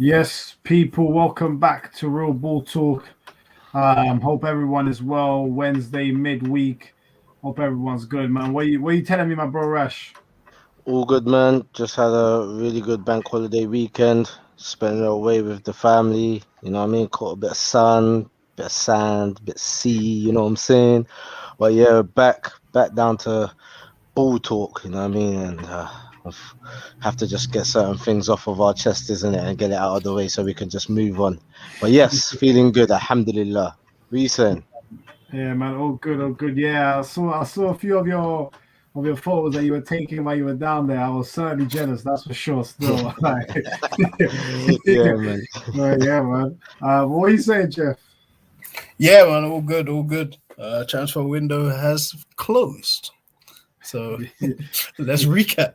Yes, people, welcome back to Real Ball Talk. Hope everyone is well. Wednesday midweek. Hope everyone's good, man. What you telling me, my bro Rash? All good, man. Just had a really good bank holiday weekend. Spent it away with the family. You know what I mean? Caught a bit of sun, bit of sand, bit of sea. You know what I'm saying? But yeah, back down to ball talk. You know what I mean? And I've- have to just get certain things off of our chest, isn't it? And get it out of the way so we can just move on. But yes, feeling good. Alhamdulillah. What are you saying? Yeah, man. All good, all good. Yeah, I saw a few of your photos that you were taking while you were down there. I was certainly jealous, that's for sure. Still, like, Yeah, man. yeah, man. What are you saying, Jeff? Yeah, man, all good, all good. Transfer window has closed. So let's recap.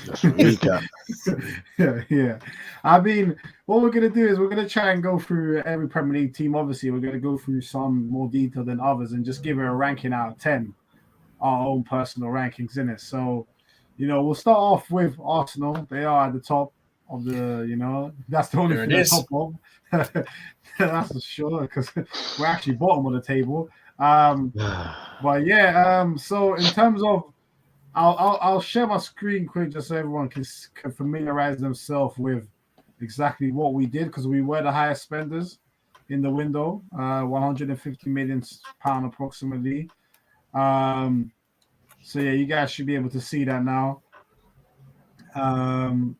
Let's recap. Yeah. I mean, what we're gonna do is we're gonna try and go through every Premier League team. Obviously, we're gonna go through some more detail than others and just give it a ranking out of 10, our own personal rankings in it. So, we'll start off with Arsenal. They are at the top of that's the only There thing it they're is. top of. That's for sure because we're actually bottom of the table. But yeah, so in terms of I'll share my screen quick just so everyone can familiarize themselves with exactly what we did because we were the highest spenders in the window, 150 million pound approximately. Um, so yeah, you guys should be able to see that now. Um,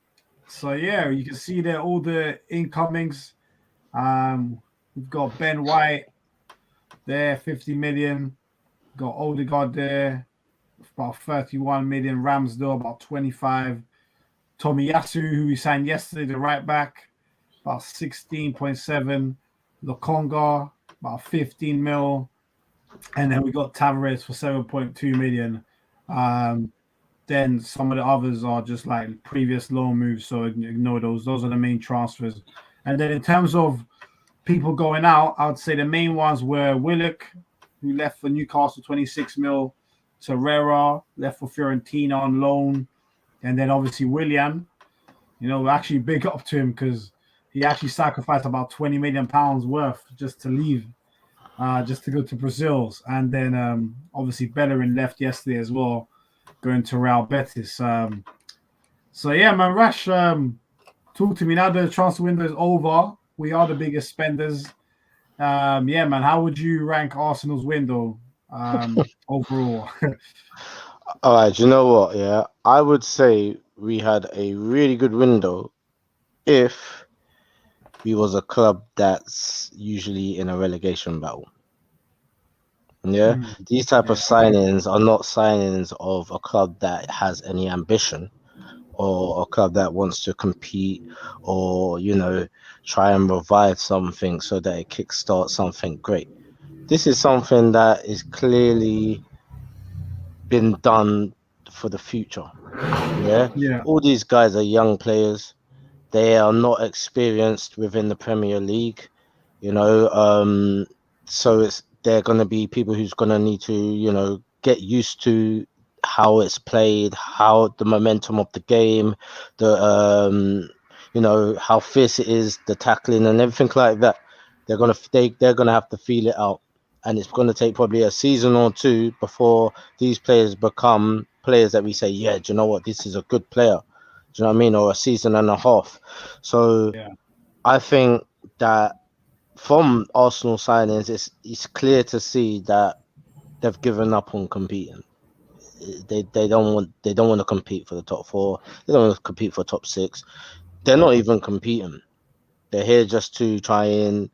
so yeah, you can see there all the incomings. We've got Ben White there, 50 million. Got Odegaard there, about 31 million. Ramsdale about 25. Tomiyasu, who we signed yesterday, the right back, about 16.7. Lokonga, about 15 mil. And then we got Tavares for 7.2 million. Um, then some of the others are just like previous loan moves, so ignore those. Those are the main transfers. And then in terms of people going out, I would say the main ones were Willock, who left for Newcastle 26 mil. Torreira left for Fiorentina on loan. And then obviously Willian, actually big up to him because he actually sacrificed about 20 million pounds worth just to leave, just to go to Brazil's. And then obviously Bellerin left yesterday as well, going to Real Betis. So yeah, man, Rash, talk to me now. The transfer window is over. We are the biggest spenders. Yeah, man, how would you rank Arsenal's window overall? All right, you know what? Yeah, I would say we had a really good window if we was a club that's usually in a relegation battle. Yeah, Mm, these type of yeah, okay. signings are not signings of a club that has any ambition or a club that wants to compete or try and revive something so that it kickstarts something great. This is something that is clearly been done for the future. Yeah, Yeah, all these guys are young players. They are not experienced within the Premier League, you know. So they're going to be people who's going to need to, get used to how it's played, how the momentum of the game, the how fierce it is, the tackling and everything like that. They're gonna have to feel it out, and it's going to take probably a season or two before these players become players that we say, yeah, do you know what, this is a good player. Do you know what I mean? Or a season and a half. So yeah, I think that from Arsenal signings, it's clear to see that they've given up on competing. They don't want to compete for the top four. They don't want to compete for top six. They're not even competing. They're here just to try and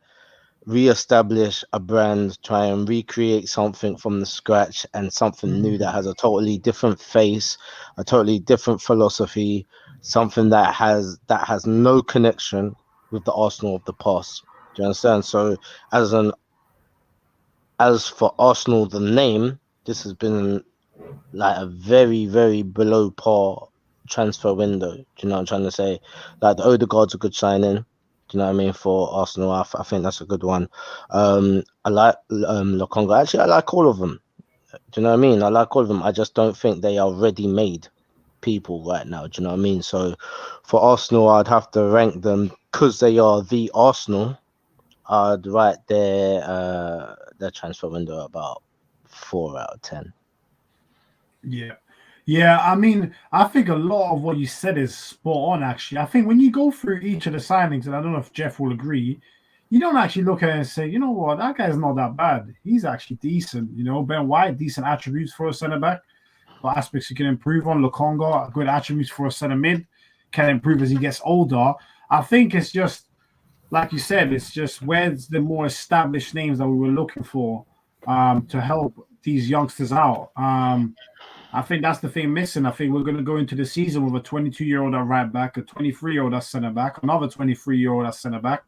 re-establish a brand, try and recreate something from the scratch and something new that mm, has a totally different face, a totally different philosophy, something that has no connection with the Arsenal of the past. Do you understand? So as for Arsenal, the name, this has been like a very, very below par transfer window. Do you know what I'm trying to say? Like the Odegaard's a good signing. Do you know what I mean? For Arsenal, I think that's a good one. I like Lokonga. Actually, I like all of them. Do you know what I mean? I like all of them. I just don't think they are ready made. people right now. Do you know what I mean? So for Arsenal, I'd have to rank them because they are the Arsenal. I'd rate their transfer window about 4 out of 10. Yeah. Yeah, I mean, I think a lot of what you said is spot on, actually. I think when you go through each of the signings, and I don't know if Jeff will agree, you don't actually look at it and say, you know what, that guy's not that bad. He's actually decent. You know, Ben White, decent attributes for a centre back, but aspects you can improve on. Lukonga, good attributes for a centre mid, can improve as he gets older. I think it's just, like you said, it's just where's the more established names that we were looking for to help these youngsters out. I think that's the thing missing. I think we're going to go into the season with a 22-year-old at right back, a 23-year-old at centre back, another 23-year-old at centre back,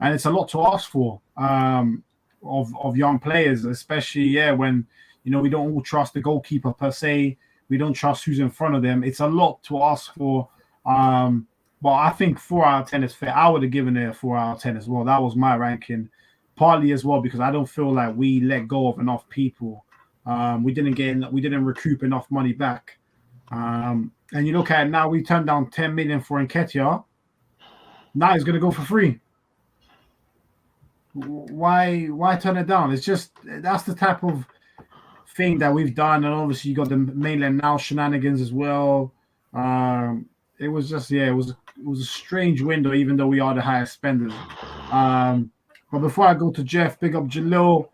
and it's a lot to ask for of young players, especially when we don't all trust the goalkeeper per se. We don't trust who's in front of them. It's a lot to ask for. But I think 4 out of 10 is fair. I would have given it a 4 out of 10 as well. That was my ranking, partly as well because I don't feel like we let go of enough people. We didn't recoup enough money back. And you look at it now, we turned down 10 million for Nketiah. Now he's going to go for free. Why turn it down? It's just that's the type of thing that we've done, and obviously you got the mainland now shenanigans as well. It was just it was a strange window, even though we are the highest spenders. But before I go to Jeff, big up Jalil,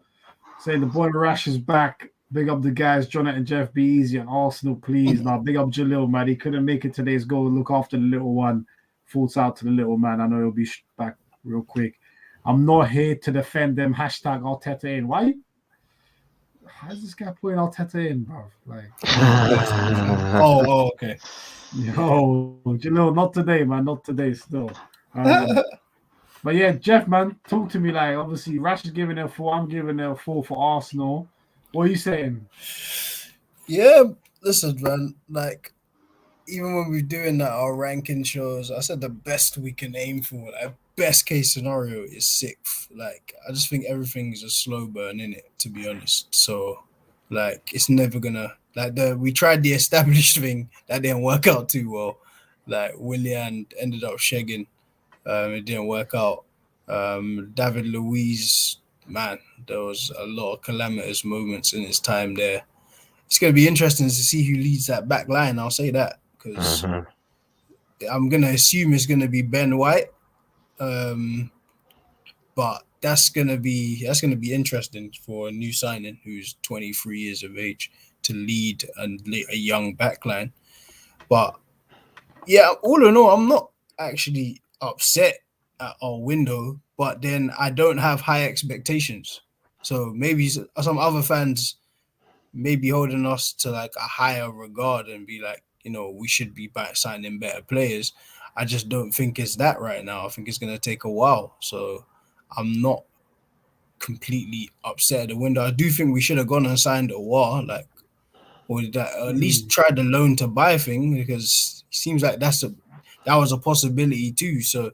say the boy Rash is back. Big up the guys, Jonathan and Jeff. Be easy on Arsenal, please. Now, big up Jalil, man. He couldn't make it today's goal. Look after the little one. Thoughts out to the little man. I know he'll be back real quick. I'm not here to defend them. Hashtag Arteta in. Why? How's this guy putting Arteta in, bro? Like, Okay. Yo, Jalil, not today, man. Not today, still. But yeah, Jeff, man, talk to me. Like, obviously, Rash is giving it a 4. I'm giving it a 4 for Arsenal. What are you saying? Yeah, listen, man. Like, even when we're doing our ranking shows, I said the best we can aim for, like, best case scenario is 6th. Like, I just think everything is a slow burn in it, to be honest. So, like, it's never gonna we tried the established thing that didn't work out too well. Like, Willian ended up shagging. It didn't work out. David Luiz, man, there was a lot of calamitous moments in his time there. It's going to be interesting to see who leads that back line. I'll say that because I'm going to assume it's going to be Ben White. But that's going to be interesting for a new signing who's 23 years of age to lead a young back line. But yeah, all in all, I'm not actually upset at our window, but then I don't have high expectations. So maybe some other fans may be holding us to like a higher regard and be like, we should be back signing better players. I just don't think it's that right now. I think it's going to take a while. So I'm not completely upset at the window. I do think we should have gone and signed a war, or at least tried the loan to buy thing, because it seems like that was a possibility too. So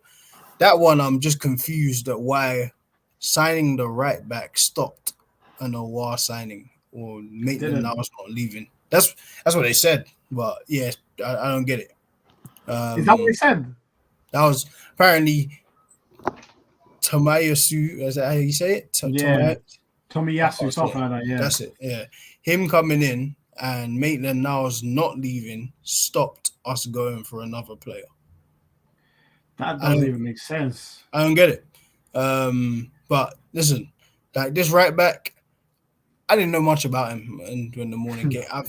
that one, I'm just confused at why signing the right back stopped and a war signing or Maitland now is not leaving. That's what they said, but yeah, I don't get it. Is that what they said? That was apparently Tomiyasu. Is that how you say it? Tomiyasu, something like that. Yeah, that's it. Yeah, him coming in and Maitland now is not leaving stopped us going for another player. That doesn't even make sense. I don't get it. But listen, like this right back, I didn't know much about him in the morning game. I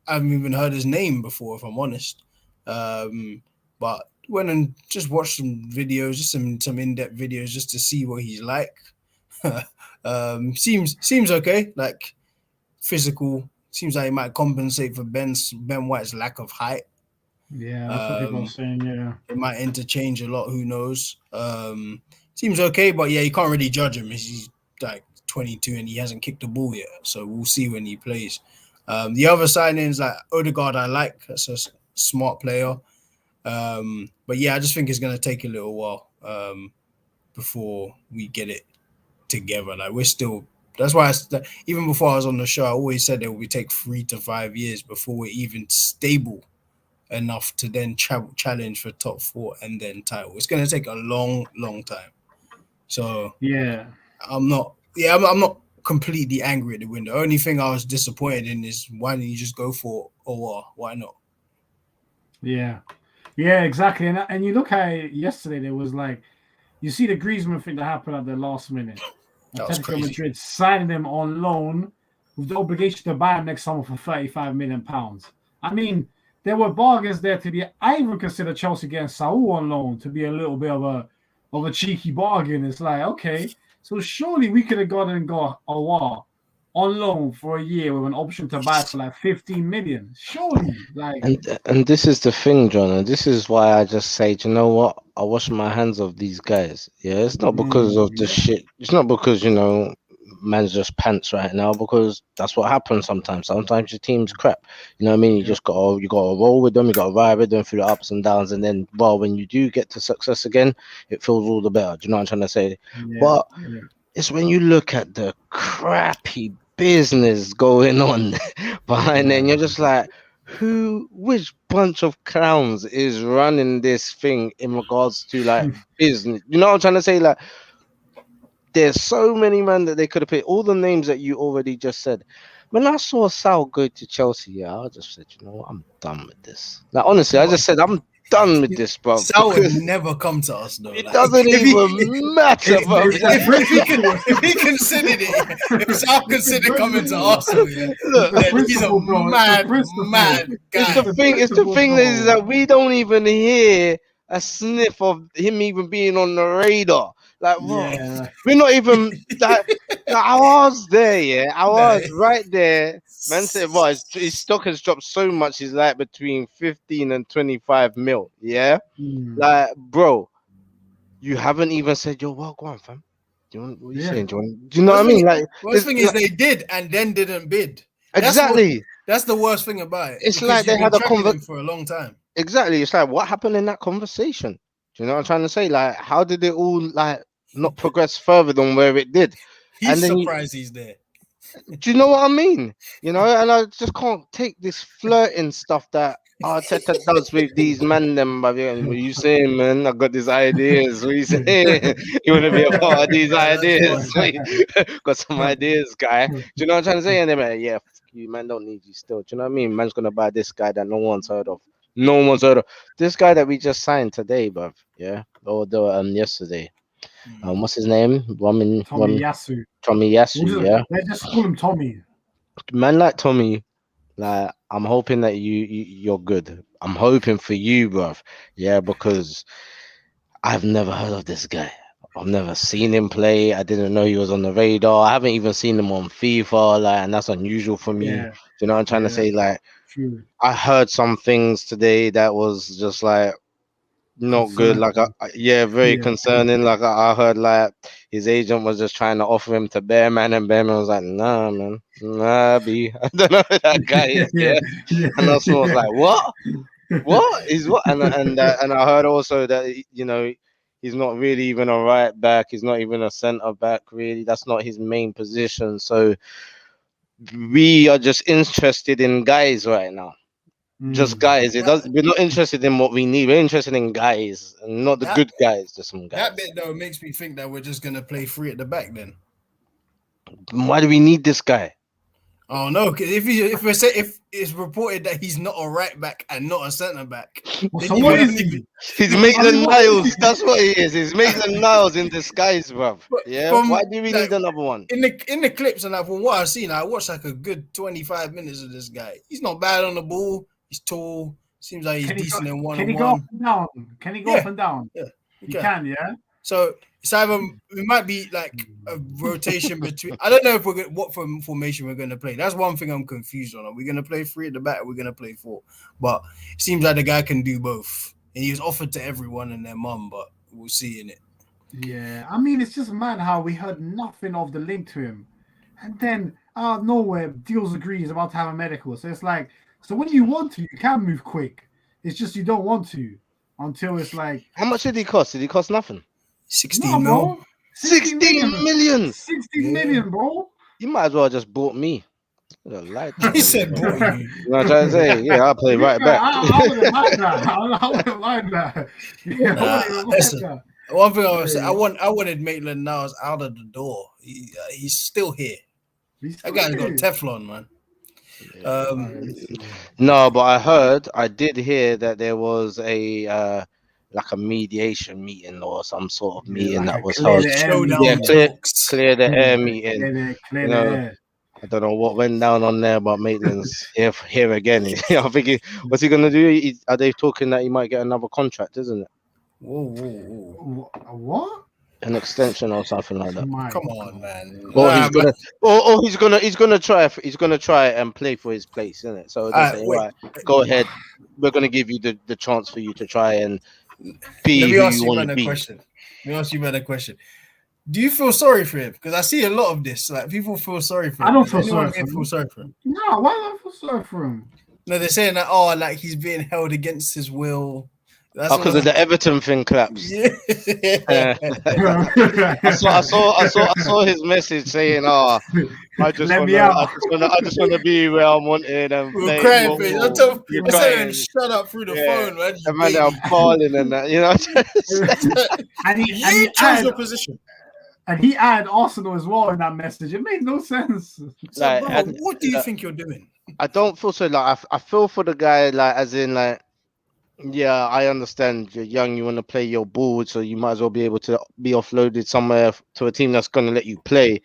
haven't even heard his name before, if I'm honest. But went and just watched some videos, just some in-depth videos, just to see what he's like. Seems okay. Like physical. Seems like he might compensate for Ben White's lack of height. Yeah, that's what people are saying. Yeah, it might interchange a lot. Who knows? Seems okay, but yeah, you can't really judge him. He's like 22 and he hasn't kicked the ball yet, so we'll see when he plays. The other signings, like Odegaard, I like. That's a smart player. But yeah, I just think it's gonna take a little while before we get it together. Like we're still. That's why even before I was on the show, I always said it would take 3 to 5 years before we're even stable. enough to then challenge for top 4 and then title. It's going to take a long time. So I'm not completely angry at the win. The only thing I was disappointed in is why didn't you just go for OR? Why not? Yeah, exactly. And you look at it yesterday, there was like, you see the Griezmann thing that happened at the last minute. That was crazy. Madrid signing him on loan with the obligation to buy him next summer for £35 million. I mean, there were bargains there to be. I even consider Chelsea getting Saul on loan to be a little bit of a cheeky bargain. It's like, okay, so surely we could have gone and got Awar on loan for a year with an option to buy for like 15 million. Surely, like. And this is the thing, John, and this is why I just say, do you know what? I wash my hands of these guys. Yeah, it's not because of the shit. It's not because, you know, man's just pants right now, because that's what happens sometimes. Sometimes your team's crap. You know what I mean? You just gotta roll with them, you gotta ride with them through the ups and downs, and then when you do get to success again, it feels all the better. Do you know what I'm trying to say? But it's when you look at the crappy business going on behind there, and you're just like, which bunch of clowns is running this thing in regards to like business? You know what I'm trying to say? Like, there's so many men that they could have picked. All the names that you already just said. When I saw Sal go to Chelsea, I just said, you know what, I'm done with this. Like, honestly, I just said, I'm done with this, bro. Sal would never come to us, though. It doesn't even matter, bro. If he considered it, if Sal considered coming to Arsenal, then he's a mad guy. It's the thing is that we don't even hear a sniff of him even being on the radar. Like, we're not even like, I was there, I was right there. Man said, his stock has dropped so much, he's like between 15 and 25 mil. Like, bro, you haven't even said, yo, well, go on, fam. What are you saying, John? Do you know what I mean? Like, worst thing is they did and then didn't bid. Exactly. That's the worst thing about it. It's like they had a conversation for a long time. Exactly. It's like, what happened in that conversation? Do you know what I'm trying to say? Like, how did it all like not progress further than where it did? He's surprised he's there. Do you know what I mean? You know, and I just can't take this flirting stuff that Arteta does with these men. Them, what you saying, man? I got these ideas. What you saying? You want to be a part of these ideas? Got some ideas, guy. Do you know what I'm trying to say? And they're like, yeah, you man, don't need you still. Do you know what I mean? Man's gonna buy this guy that no one's heard of. No one's heard of this guy that we just signed today, bruv. Yeah, or yesterday. What's his name? Tommy Yasu. Tommy Yasu. Yeah. They just call him Tommy. Man like Tommy, like, I'm hoping that you're good. I'm hoping for you, bruv. Yeah, because I've never heard of this guy. I've never seen him play. I didn't know he was on the radar. I haven't even seen him on FIFA, like, and that's unusual for me. Do you know what I'm trying to say? Like, I heard some things today that was just like not good. Like, very concerning. Like, I heard like his agent was just trying to offer him to Bearman, and Bearman was like, nah, man, nah, B. I don't know who that guy is. And I was like, what? What is what? And I heard also that, you know, he's not really even a right back. He's not even a centre back. Really, that's not his main position. So we are just interested in guys right now. Just guys. We're not interested in what we need. We're interested in guys, and not the good guys. Just some guys. That bit though makes me think that we're just gonna play free at the back. Then why do we need this guy? Oh no! Because if it's reported that he's not a right back and not a centre back, so what is he? He's Maitland-Niles. That's what he is. He's Maitland-Niles in disguise, bruv. Yeah. Why do we need another one? In the clips and from what I've seen, I watched like a good 25 minutes of this guy. He's not bad on the ball. He's tall. Seems like he's decent in one-on-one. Can he go up and down? Can he go up and down? Yeah, he can. Yeah. So it's either it might be like a rotation between. I don't know if what formation we're going to play. That's one thing I'm confused on. Are we going to play 3 at the back? Or are we going to play 4? But it seems like the guy can do both. And he was offered to everyone and their mum, but we'll see in it. Yeah, I mean, it's just mad how we heard nothing of the link to him, and then out of nowhere, deals agree he's about to have a medical. So it's like, so when you want to, you can move quick. It's just you don't want to until it's like. How much did he cost? Did he cost nothing? 16 mil. 16 million. 16 million, bro. You might as well just bought me. He said, "Boy, you." You know what I'm trying to say? Yeah, I'll play right back. I wouldn't mind that. I wouldn't mind that. Yeah, I wouldn't even mind Listen, that. one thing I was saying, I wanted Maitland Niles out of the door. He's still here. That guy's got Teflon, man. No, but I did hear that there was a like a mediation meeting or some sort of meeting that was held. Clear the air meeting. Clear the air. I don't know what went down on there, but Maitland's here again. I'm thinking, what's he gonna do? Are they talking that he might get another contract, isn't it? Whoa. What? An extension or something like that. Come on, man. Or he's gonna try and play for his place, isn't it? So they're saying, right, go ahead. We're gonna give you the chance for you to try and be who you want to be. Let me ask you a question. Do you feel sorry for him? Because I see a lot of this. Like people feel sorry for him. I don't feel sorry for him. No, why do I feel sorry for him? No, they're saying that like he's being held against his will. Because of the Everton thing collapsed. Yeah. I saw his message saying, I just want to be where I'm wanted and play. I'm saying, shut up through the phone, man. Man, I'm balling and that, you know. and he chose your position. And he added Arsenal as well in that message. It made no sense. So, brother, what do you think you're doing? I don't feel so. Like I feel for the guy. Like as in like. Yeah, I understand. You're young. You want to play your ball, so you might as well be able to be offloaded somewhere to a team that's going to let you play.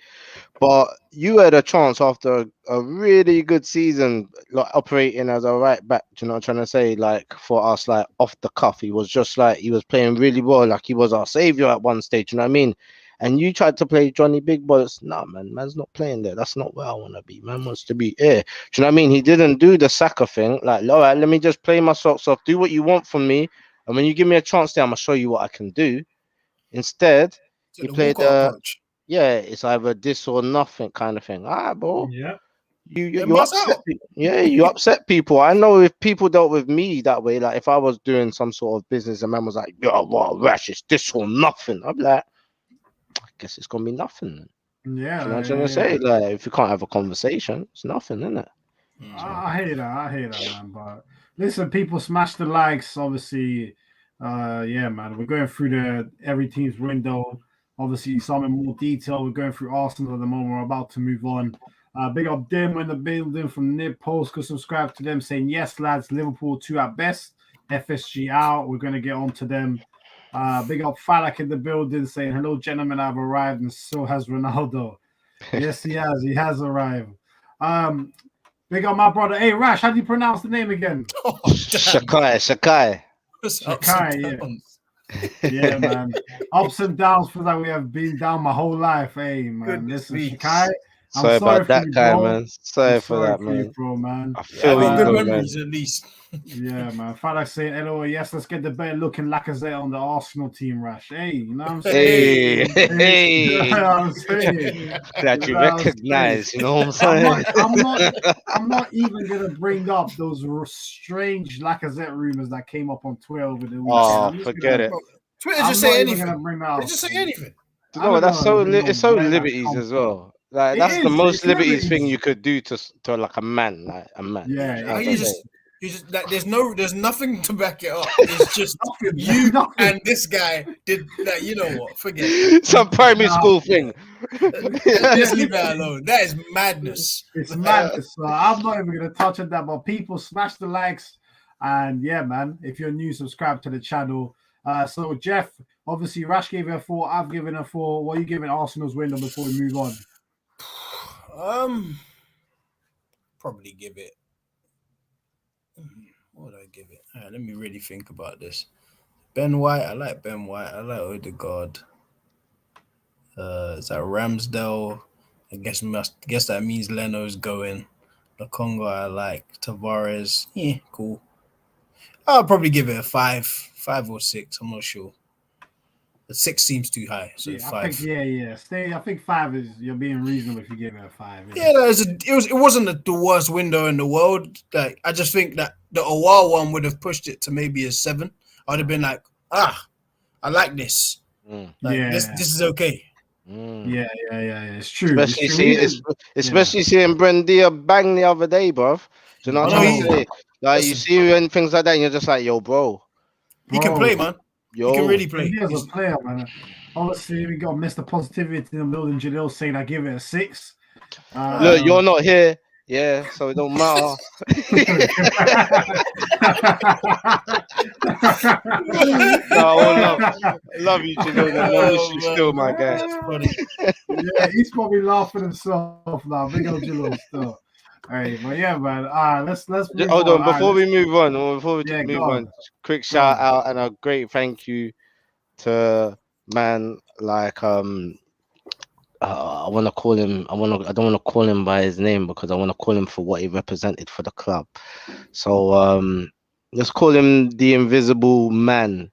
But you had a chance after a really good season, like operating as a right back. Do you know what I'm trying to say? Like for us, like off the cuff, he was just like he was playing really well. Like he was our savior at one stage. You know what I mean? And you tried to play Johnny Big Boys. Nah, man's not playing there. That's not where I want to be. Man wants to be here. Do you know what I mean? He didn't do the Saka thing. Like, all right, let me just play my socks off. Do what you want from me. And when you give me a chance there, I'm going to show you what I can do. Instead, he played it's either this or nothing kind of thing. All right, bro. Yeah. You upset people. Yeah, you upset people. I know if people dealt with me that way, like if I was doing some sort of business and man was like, yo, well, Rash, it's this or nothing. I'm like, I guess it's gonna be nothing. Yeah, you know what I'm trying to say? Like, if you can't have a conversation, it's nothing, isn't it? I hate that, man. But listen, people, smash the likes. Obviously, man, we're going through every team's window. Obviously, some in more detail. We're going through Arsenal at the moment. We're about to move on. Big up Dim in the building from Nib Post. Go subscribe to them, saying yes, lads. Liverpool 2 at best. FSG out. We're going to get on to them. Big up Falak in the building saying, hello, gentlemen, I've arrived, and so has Ronaldo. Yes, he has. He has arrived. Big up my brother. Hey, Rash, how do you pronounce the name again? Shakai. Shakai, yeah, man. Ups and downs for that we have been down my whole life. Hey, man. Listen, Shakai. Sorry about that guy, man. Sorry for that, man. Bro, man. I feel good memories, at least. Yeah, man. Fadak saying, "Hello, yes, let's get the better looking Lacazette on the Arsenal team, Rash." Hey, you know what I'm saying? Hey. You know what I'm saying? That you recognize, you know what I'm saying? I'm not even gonna bring up those strange Lacazette rumors that came up on Twitter over the weekend. Oh, forget it. Twitter just say anything. They just say anything. No, that's it's so liberties as well. Like that's the most liberties thing you could do to like a man, Yeah, you just like there's nothing to back it up. It's just you and this guy did that. You know what? Forget it. Some primary school thing. Just leave that alone. That is madness. It's madness. So I'm not even gonna touch on that. But people, smash the likes, and yeah, man. If you're new, subscribe to the channel. So Jeff, obviously, Rash gave it a 4. I've given a 4. What are you giving Arsenal's window before we move on? Probably give it. What would I give it? All right, let me really think about this. Ben White, I like Ben White. I like Odegaard. Is that Ramsdale? I guess that means Leno's going. Lukaku, I like. Tavares, cool. I'll probably give it a 5 or 6. I'm not sure. The 6 seems too high, so 5. I think 5 is you're being reasonable if you give it a 5. Yeah, it wasn't the worst window in the world. Like I just think that the Awar one would have pushed it to maybe a 7. I'd have been like, I like this. This is okay. Yeah. It's true. Especially It's true. especially seeing Brendia bang the other day, bruv. Do you know what I'm trying to say? Like you see when things like that, and you're just like, yo, bro. He can play, man. Yo. He can really play. He is a player, man. Obviously, we got Mr. Positivity in the building. Jalil saying I give it a 6. Look, you're not here. Yeah, so it don't matter. No, love you, Jalil. I miss you still, my guy. That's funny. Yeah, he's probably laughing himself now. Big old Jalil still. All right, but yeah, man. Let's move Hold on. Before we move on, quick shout out and a great thank you to man like I want to call him. I don't want to call him by his name because I want to call him for what he represented for the club. So let's call him the Invisible Man.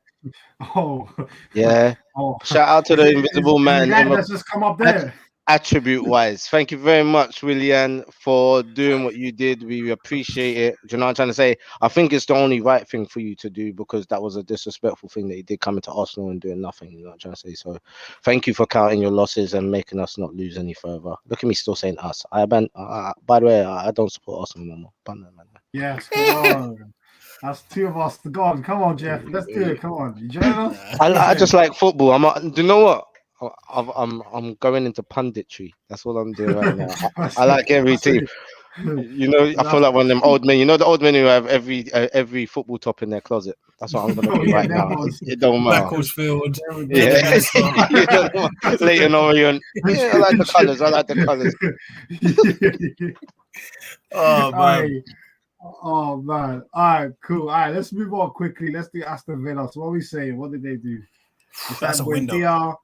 Oh yeah. Shout out to the Invisible Man. The guy that's just come up there. Attribute wise, thank you very much, Willian, for doing what you did. We appreciate it. Do you know what I'm trying to say? I think it's the only right thing for you to do because that was a disrespectful thing that you did coming to Arsenal and doing nothing. You know what I'm trying to say? So thank you for counting your losses and making us not lose any further. Look at me still saying us. By the way, I don't support Arsenal no more. Yes, come on. That's 2 of us. God, come on, Jeff. Let's do it. Come on. You join us? I just like football. Do you know what? I'm going into punditry. That's what I'm doing right now. I like every team. You know, I feel like one of them old men. You know, the old men who have every football top in their closet. That's what I'm gonna be right now. It don't matter. Macclesfield. Yeah. Leighton Orient. Yeah, I like the colours. Oh man. Oh man. All right, cool. All right, let's move on quickly. Let's do Aston Villa. So what are we saying? What did they do? That's a window. DR,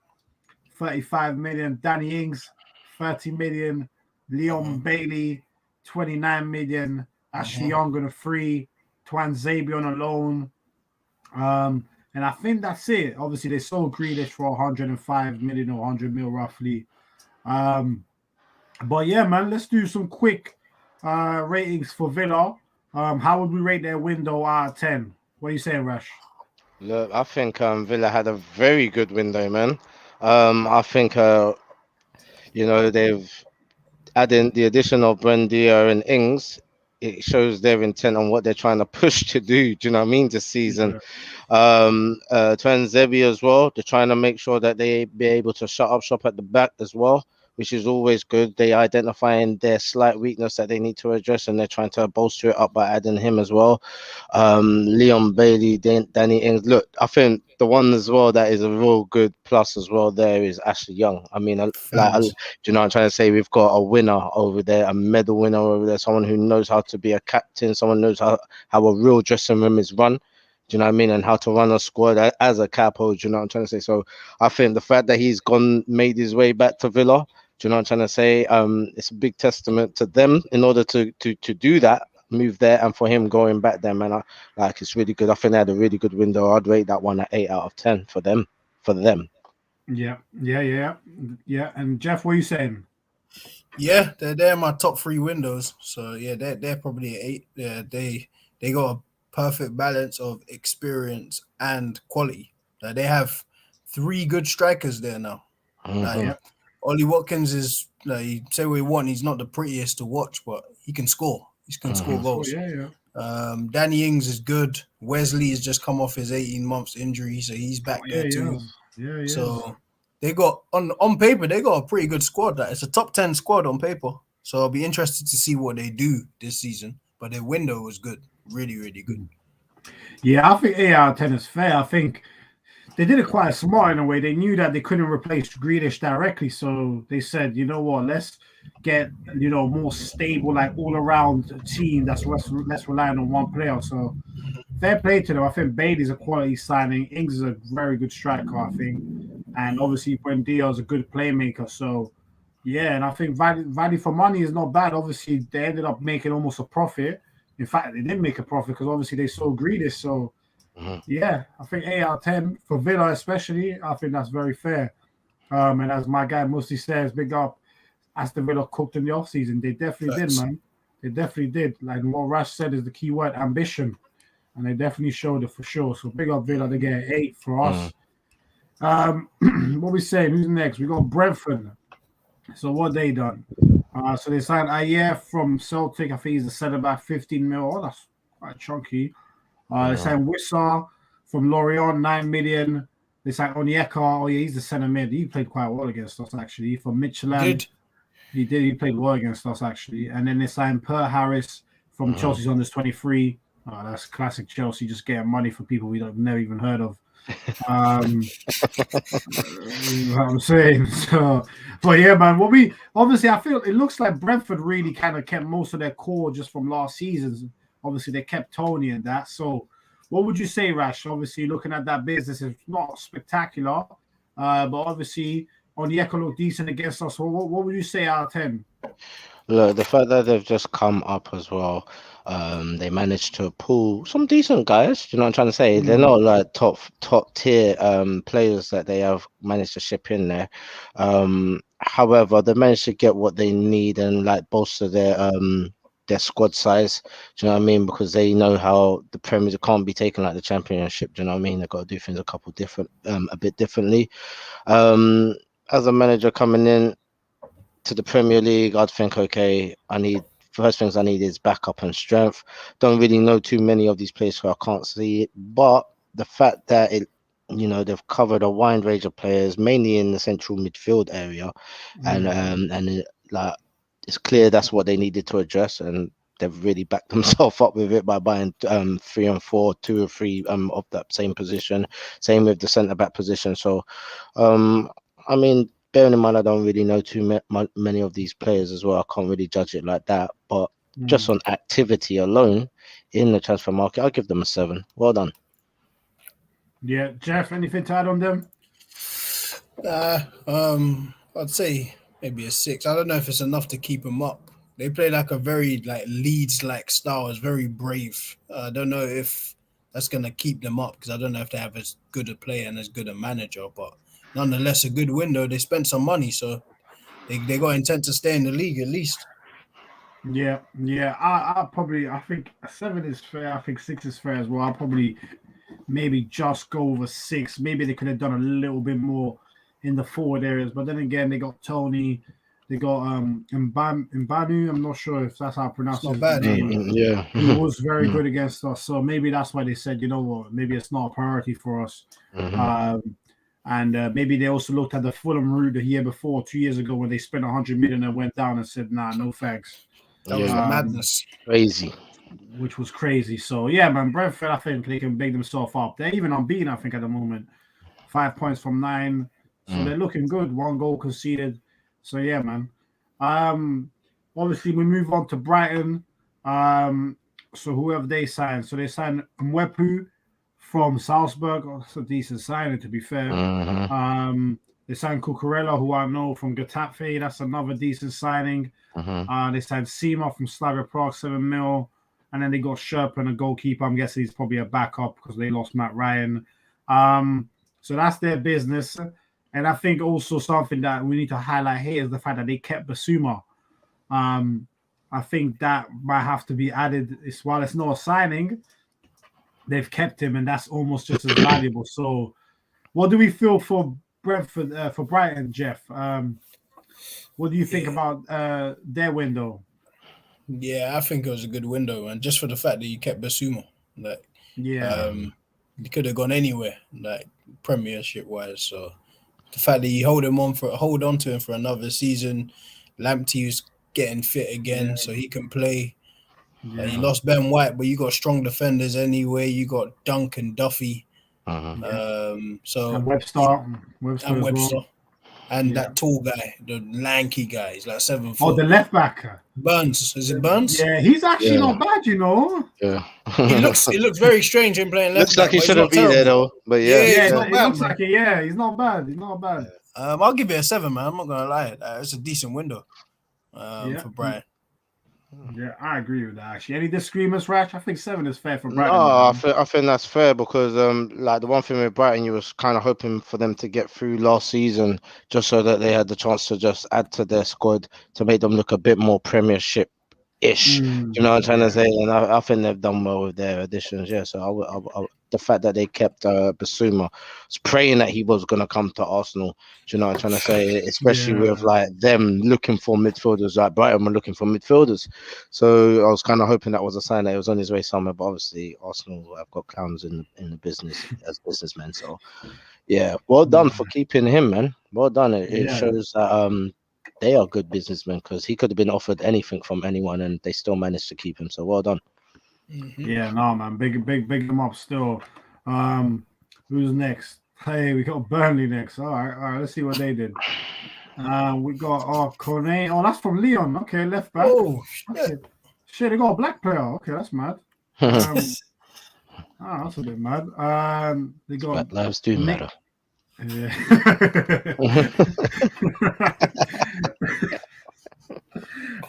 35 million. Danny Ings, 30 million. Leon Bailey, 29 million. Ashley Young on a free. Twan Zabi on a loan. And I think that's it. Obviously, they sold Grealish for 105 million or 100 mil roughly. But yeah, man, let's do some quick ratings for Villa. How would we rate their window out of 10? What are you saying, Rash? Look, I think Villa had a very good window, man. I think they've added the addition of Buendia and Ings. It shows their intent on what they're trying to push to do. Do you know what I mean? This season, Twan Zebi as well. They're trying to make sure that they be able to shut up shop at the back as well, which is always good. They identifying their slight weakness that they need to address, and they're trying to bolster it up by adding him as well. Leon Bailey, Danny Ings. Look, I think the one as well that is a real good plus as well there is Ashley Young. I mean, do you know what I'm trying to say? We've got a winner over there, a medal winner over there, someone who knows how to be a captain, someone knows how a real dressing room is run. Do you know what I mean? And how to run a squad as a capo. Do you know what I'm trying to say? So I think the fact that he's made his way back to Villa, do you know what I'm trying to say? It's a big testament to them in order to do that, move there, and for him going back there, man. It's really good. I think they had a really good window. I'd rate that one at 8 out of 10 for them. Yeah. And Jeff, what are you saying? Yeah, they're my top 3 windows. So yeah, they're probably 8. Yeah, they got a perfect balance of experience and quality. They have 3 good strikers there now. Ollie Watkins is, you say what you want, he's not the prettiest to watch, but he can score. He can score goals. Danny Ings is good. Wesley has just come off his 18 months injury, so he's back there too. So they got on paper, they got a pretty good squad. It's a top 10 squad on paper. So I'll be interested to see what they do this season. But their window was good, really, really good. Yeah, I think 8 out of 10 is fair. I think they did it quite smart in a way. They knew that they couldn't replace Grealish directly, so they said, you know what, let's get more stable, like all around team that's less reliant on one player. So fair play to them. I think Bailey's a quality signing. Ings is a very good striker, I think, and obviously Buendia is a good playmaker. So yeah, and I think value for money is not bad. Obviously, they ended up making almost a profit. In fact, they didn't make a profit because obviously they sold Grealish. So yeah, I think 8 out of 10 for Villa, especially. I think that's very fair. And as my guy mostly says, big up Aston Villa cooked in the offseason. They definitely did, man. They definitely did. Like what Rash said is the key word, ambition. And they definitely showed it for sure. So big up Villa, they get 8 for us. What we saying? Who's next? We got Brentford. So what they done? So they signed Ayer from Celtic. I think he's a centre back, 15 mil. Oh, that's quite chunky. They signed Wissa from Lorient, 9 million. They signed Onyeka. Oh yeah, he's the centre mid. He played quite well against us actually. From Midtjylland, Did he did. He played well against us actually. And then they signed Per Harris from Chelsea's under 23. That's classic Chelsea, just getting money for people we don't never even heard of. You know what I'm saying? So, but yeah, man. What we obviously, I feel it looks like Brentford really kind of kept most of their core just from last season. Obviously, they kept Tony and that. So, what would you say, Rash? Obviously, looking at that business, it's not spectacular, but obviously, Onyeka looked decent against us. So, what would you say out of 10? Look, the fact that they've just come up as well, they managed to pull some decent guys. You know what I'm trying to say? They're not like top tier players that they have managed to ship in there. However, they managed to get what they need and like bolster their squad size. Do you know what I mean? Because they know how the Premier League can't be taken like the Championship. Do you know what I mean? They've got to do things a bit differently. As a manager coming in to the Premier League, I'd think, okay, first things I need is backup and strength. Don't really know too many of these players, so I can't see it. But the fact that they've covered a wide range of players, mainly in the central midfield area, it's clear that's what they needed to address, and they've really backed themselves up with it by buying 3 and 4, 2 or 3 of that same position. Same with the centre back position. So, I mean, bearing in mind I don't really know too many of these players as well, I can't really judge it like that. But just on activity alone in the transfer market, I'll give them a 7. Well done. Yeah, Jeff, anything to add on them? I'd say maybe a 6. I don't know if it's enough to keep them up. They play like a very Leeds-like style. It's very brave. I don't know if that's gonna keep them up because I don't know if they have as good a player and as good a manager. But nonetheless, a good window. They spent some money, so they got intent to stay in the league at least. Yeah. I think a 7 is fair. I think 6 is fair as well. I'll probably maybe just go over 6. Maybe they could have done a little bit more in the forward areas, but then again, they got Tony, they got Mbanu. I'm not sure if that's how I pronounce his name. Yeah, he was very good against us, so maybe that's why they said, you know what, maybe it's not a priority for us. And maybe they also looked at the Fulham route the year before, 2 years ago, when they spent 100 million and went down and said, nah, no thanks. That was madness. Crazy. Which was crazy. So, yeah, man, Brentford, I think they can big themselves up. They're even unbeaten, I think, at the moment. 5 points from 9. So they're looking good. 1 goal conceded. So, yeah, man. Obviously, we move on to Brighton. So, whoever they signed. So, they signed Mwepu from Salzburg. Oh, that's a decent signing, to be fair. They signed Cucurella, who I know from Getafe. That's another decent signing. They signed Sima from Slavia Prague, 7 mil. And then they got Sherpa, a goalkeeper. I'm guessing he's probably a backup because they lost Matt Ryan. So that's their business. And I think also something that we need to highlight here is the fact that they kept Basuma. I think that might have to be added. While it's not a signing, they've kept him, and that's almost just as valuable. So what do we feel for Brentford, for Brighton, Jeff? What do you think about their window? Yeah, I think it was a good window, and just for the fact that you kept Basuma, you could have gone anywhere, Premiership wise. So the fact that you hold on to him for another season, Lamptey's getting fit again, so he can play. You lost Ben White, but you got strong defenders anyway. You got Dunk and Duffy. And Webster. And that tall guy, the lanky guy, he's like 7 foot. Oh, the left back. Burns. Is it Burns? Yeah, he's actually not bad, you know. Yeah. He looks very strange in playing left looks back. Like he shouldn't be there though. But he's not bad. Looks like it. Yeah, he's not bad. He's not bad. I'll give it a 7, man. I'm not gonna lie. It's a decent window for Brighton. Yeah, I agree with that. Actually, any disagreements, Rash? I think 7 is fair for Brighton. No, I think that's fair because the one thing with Brighton, you was kind of hoping for them to get through last season, just so that they had the chance to just add to their squad to make them look a bit more Premiership ish. Do you know what I'm trying to say? And I think they've done well with their additions. Yeah. So the fact that they kept Basuma, I was praying that he was gonna come to Arsenal. Do you know what I'm trying to say? Especially with like them looking for midfielders, like Brighton were looking for midfielders. So I was kind of hoping that was a sign that he was on his way somewhere. But obviously Arsenal have got clowns in the business as businessmen. So yeah, well done for keeping him, man. Well done. It shows that they are good businessmen, because he could have been offered anything from anyone and they still managed to keep him. So well done. Yeah, no, man. Big them up still. Who's next? Hey, we got Burnley next. All right. Let's see what they did. We got Cornet. Oh, that's from Leon. Okay, left back. Oh, shit, they got a black player. Okay, that's mad. That's a bit mad. They got Black lives do matter. Yeah.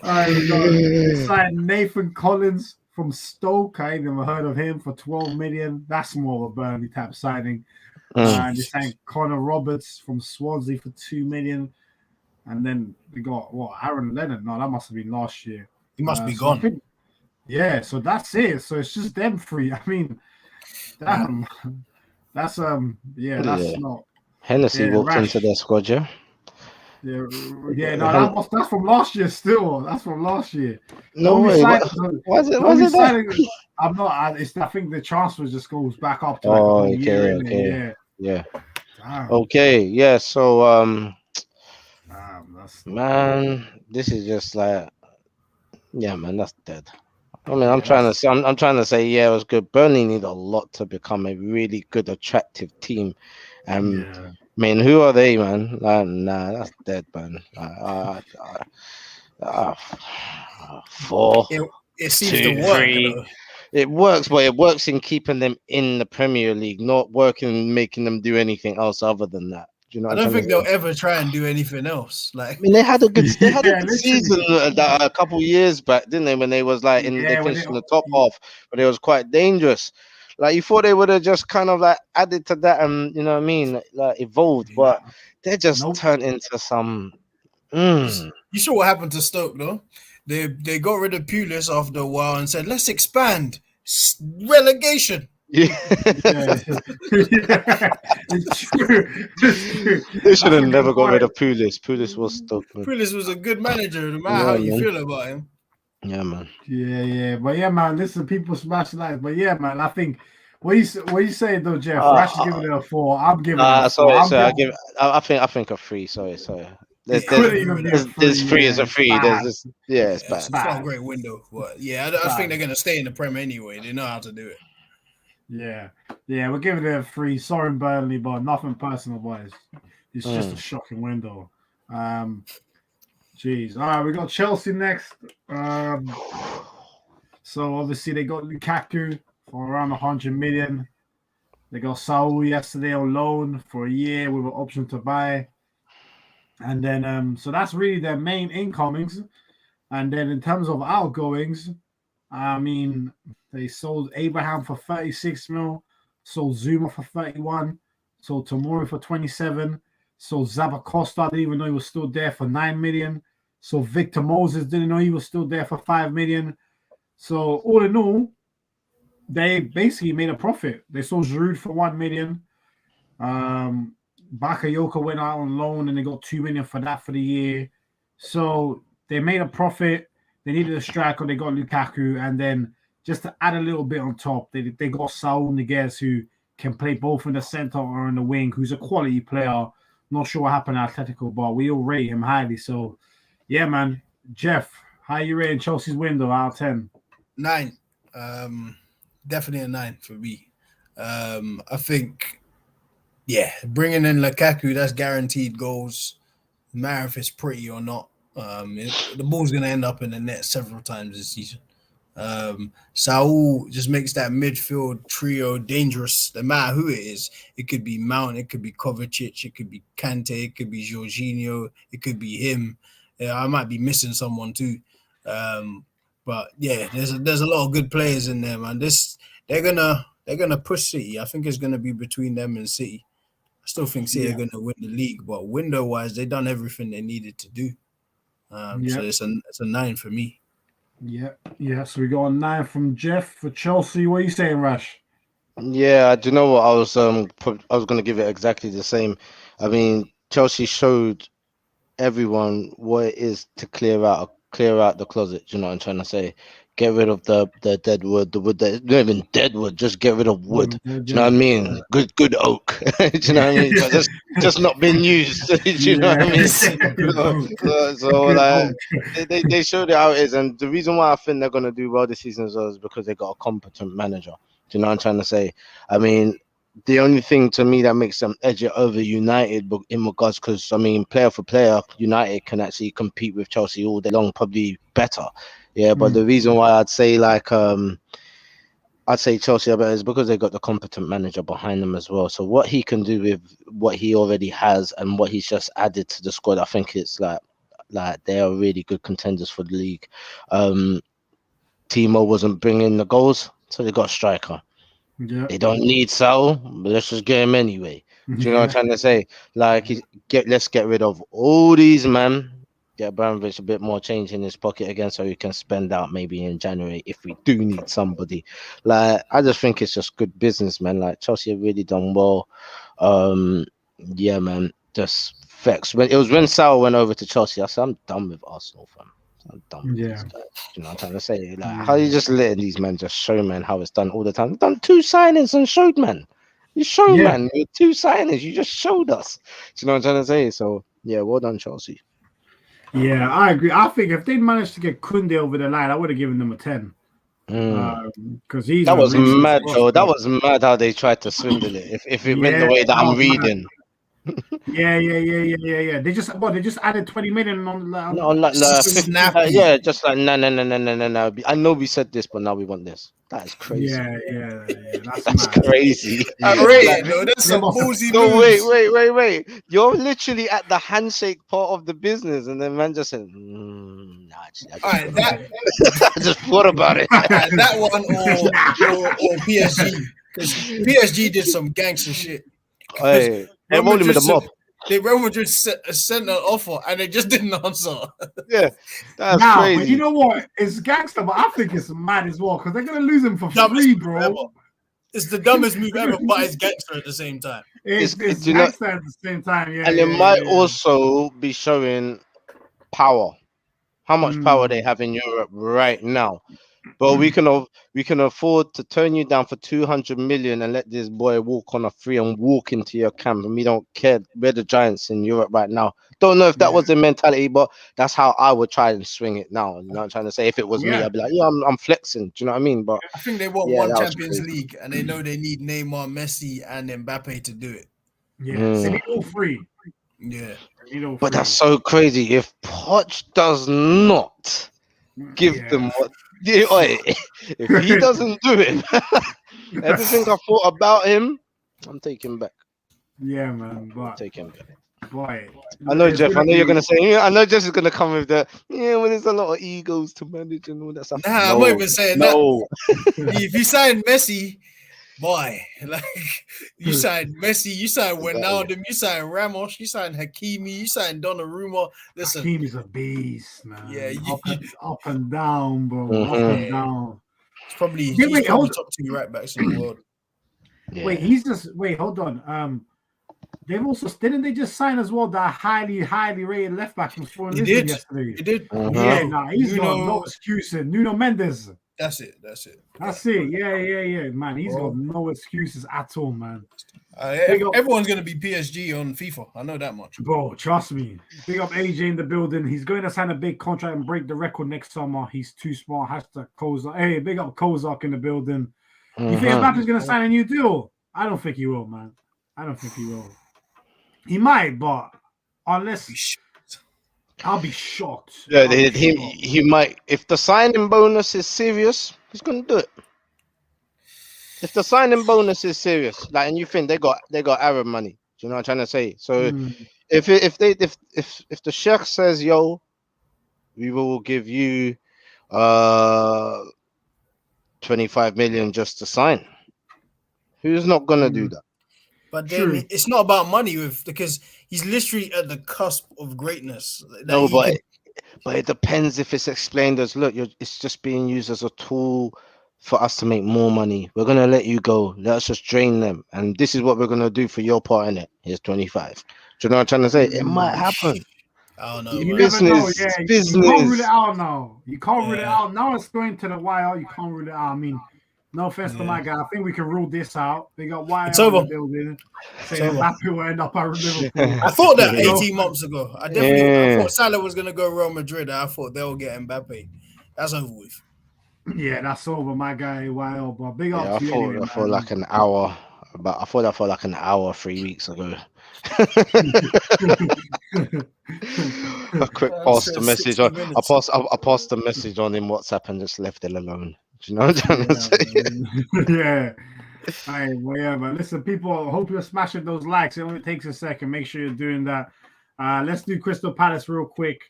They signed Nathan Collins from Stoke. I ain't never heard of him, for 12 million. That's more of a Burnley type signing. They signed Connor Roberts from Swansea for 2 million. And then they got Aaron Leonard. No, that must have been last year. He must be gone. So that's it. So it's just them three. I mean, damn. That's not. Hennessy walked into their squad, yeah. That's from last year. Still, that's from last year. No way. Was it? I'm not. I think the transfer just goes back up to a year. Yeah. Damn. Okay. Yeah. So man, this is just like, yeah, man, that's dead. I mean, I'm trying to say, yeah, it was good. Burnley need a lot to become a really good, attractive team. I mean, who are they, man? Nah, that's dead, man. 4. It seems to work. 3. It works, but it works in keeping them in the Premier League, not working making them do anything else other than that. Do you know? I don't think they'll ever try and do anything else. Like, I mean, they had a good season a couple years back, didn't they? When they was like they finished in the top half, but it was quite dangerous. Like, you thought they would have just kind of like added to that and, you know what I mean, like evolved, but they just turned into some. You saw what happened to Stoke, though? They got rid of Pulis after a while and said, let's expand. Relegation. Yeah. It's true. They should have never got rid of Pulis. Pulis was Stoke. Pulis was a good manager, no matter how you feel about him. Yeah, man. Yeah. But yeah, man, listen, people smash that. But yeah, man, I think what you say though, Jeff. Rash is giving it a 4. I'm giving it a 4. I think a 3. Sorry. There's 3 as a 3. It's bad. It's not a great window, but yeah, I think they're gonna stay in the Premier anyway. They know how to do it. Yeah, we're giving it a 3. Sorry, Burnley, but nothing personal, boys. It's just a shocking window. Jeez. All right, we got Chelsea next. So obviously they got Lukaku for around 100 million. They got Saul yesterday on loan for a year with an option to buy. And then so that's really their main incomings. And then in terms of outgoings, I mean, they sold Abraham for 36 mil, sold Zuma for 31, sold Tomori for 27, sold Zabacosta, didn't even know he was still there, for 9 million. So Victor Moses, didn't know he was still there, for 5 million. So all in all, they basically made a profit. They sold Giroud for 1 million. Bakayoko went out on loan and they got 2 million for that for the year. So they made a profit. They needed a striker. They got Lukaku, and then just to add a little bit on top, they got Saul Niguez, who can play both in the center or in the wing, who's a quality player. Not sure what happened at Atletico, but we all rate him highly. So, yeah, man. Jeff, how you rating Chelsea's window out of 10? 9. Definitely a 9 for me. I think, bringing in Lukaku, that's guaranteed goals. No matter if it's pretty or not. The ball's going to end up in the net several times this season. Saul just makes that midfield trio dangerous, no matter who it is. It could be Mount, it could be Kovacic, it could be Kante, it could be Jorginho, it could be him. I might be missing someone too. But yeah, there's a lot of good players in there, man. They're gonna push City. I think it's gonna be between them and City. I still think City are gonna win the league, but window wise, they've done everything they needed to do. So it's a 9 for me. Yeah. So we got a 9 from Jeff for Chelsea. What are you saying, Rash? Yeah, do you know what? I was gonna give it exactly the same. I mean, Chelsea showed everyone what it is to clear out the closet. Do you know what I'm trying to say? Get rid of the dead wood, the wood that not even dead wood, just get rid of wood. Do you know what I mean? Good oak. Do you know what I mean? But just not been used. Do you know what I mean? Good oak. So Good like oak. they showed it how it is, and the reason why I think they're gonna do well this season as well is because they got a competent manager. Do you know what I'm trying to say? I mean, the only thing to me that makes them edge it over United in regards, because I mean, player for player, United can actually compete with Chelsea all day long, probably better. Yeah, but the reason why I'd say Chelsea are better is because they got the competent manager behind them as well. So what he can do with what he already has and what he's just added to the squad, I think it's like they are really good contenders for the league. Timo wasn't bringing the goals, so they got a striker. Yeah. They don't need Sal, but let's just get him anyway. Do you know what I'm trying to say? Like, let's get rid of all these, man. Get Abramovich a bit more change in his pocket again, so he can spend out maybe in January if we do need somebody. Like, I just think it's just good business, man. Like, Chelsea have really done well. Yeah, man. Just vex. When Sal went over to Chelsea, I said, I'm done with Arsenal, fam. I'm done with these guys. You know what I'm trying to say? Like, how you just letting these men just show, man, how it's done all the time? They've done 2 signings and showed, man. You showed, man. With 2 signings, you just showed us. Do you know what I'm trying to say? So, yeah, well done, Chelsea. Yeah, I agree. I think if they managed to get Kunde over the line, I would have given them a 10. Because he's that was mad, though. That prospect. was mad how they tried to swindle it. If it went the Yeah, way that I'm was mad. reading. Yeah. They just added 20 million on No, like 50, Snappy. yeah, just like no. I know we said this, but now we want this. That is crazy. Yeah. That's That's mad. crazy. I rate it, though. That's some ballsy No, moves. wait. You're literally at the handshake part of the business, and then man just said, nah, actually, All right, I just thought about it. that one or PSG, because PSG did some gangster shit. Hey, Real I'm only with Madrid the mob. Real Madrid sent an offer and they just didn't answer. Yeah, that's Now, crazy. but you know what? It's gangster, but I think it's mad as well because they're gonna lose him for Dumbest free, move bro. ever. It's the dumbest move ever, but it's gangster at the same time. It's gangster at the same time, yeah. And it might also be showing power, how much power they have in Europe right now. But we can afford to turn you down for 200 million and let this boy walk on a free and walk into your camp, and we don't care. We're the giants in Europe right now. Don't know if that was the mentality, but that's how I would try and swing it now. You know what I'm trying to say? If it was me, I'd be like, yeah, I'm flexing. Do you know what I mean? But I think they want one Champions League and they know they need Neymar, Messi, and Mbappe to do it. Yeah, they need all three. Yeah. But that's so crazy. If Poch does not give them what if he doesn't do it, everything I thought about him, I'm taking back. Yeah, man. But take him back. Boy, I know, Jeff. I know you're gonna say. I know Jeff is gonna come with the. Well, there's a lot of egos to manage and all that stuff. Nah, I'm not even saying that. If you sign Messi, boy, like you sign Messi, you sign Ronaldo, you sign Ramos, you sign Hakimi, you sign Donnarumma. Listen, Hakimi's a beast, man. Yeah, up and down, bro. Up and down. He's probably top 2 right backs in the world. Wait, hold on. They've also didn't they just sign as well that highly rated left back from Sporting Lisbon yesterday? He did. Yeah, he's got no excuses. Nuno Mendes. That's it. Yeah, man. He's got no excuses at all, man. Everyone's gonna be PSG on FIFA. I know that much, bro. Trust me. Big up AJ in the building. He's going to sign a big contract and break the record next summer. He's too smart. Hashtag Kozak. Hey, big up Kozak in the building. You think Mbappe's gonna sign a new deal? I don't think he will, man. I don't think he will. He might, but unless I'll be shocked. Yeah, he might. If the signing bonus is serious, he's gonna do it. If the signing bonus is serious, like, and you think they got Arab money, do you know what I'm trying to say? So if the sheikh says, yo, we will give you 25 million just to sign, who's not gonna do that? But then it's not about money because he's literally at the cusp of greatness. No, But it depends if it's explained as, look, it's just being used as a tool for us to make more money. We're gonna let you go. Let us just drain them, and this is what we're gonna do for your part in it. Here's 25. Do you know what I'm trying to say? It might happen. I don't know. You Man. never know. Business, Yeah, business. you can't rule it out now. You can't rule it Yeah. out. Now it's going to the wire. You can't rule it out. I mean, no offense to my guy. I think we can rule this out. They got wire It's in over. the building. Saying over. Mbappe will end up at Liverpool. I thought that Yeah. 18 months ago. I thought Salah was gonna go Real Madrid. I thought they'll get Mbappe. That's over with. Yeah, that's over, my guy. YL, but big up Yeah, to you anyway, I thought man. like an hour, but I thought that for like an hour 3 weeks ago. A quick pass the message on. I passed the message on in WhatsApp and just left it alone. Do you know what I'm trying to say? Yeah. All right, well, yeah, but listen, people, I hope you're smashing those likes. It only takes a second. Make sure you're doing that. Let's do Crystal Palace real quick.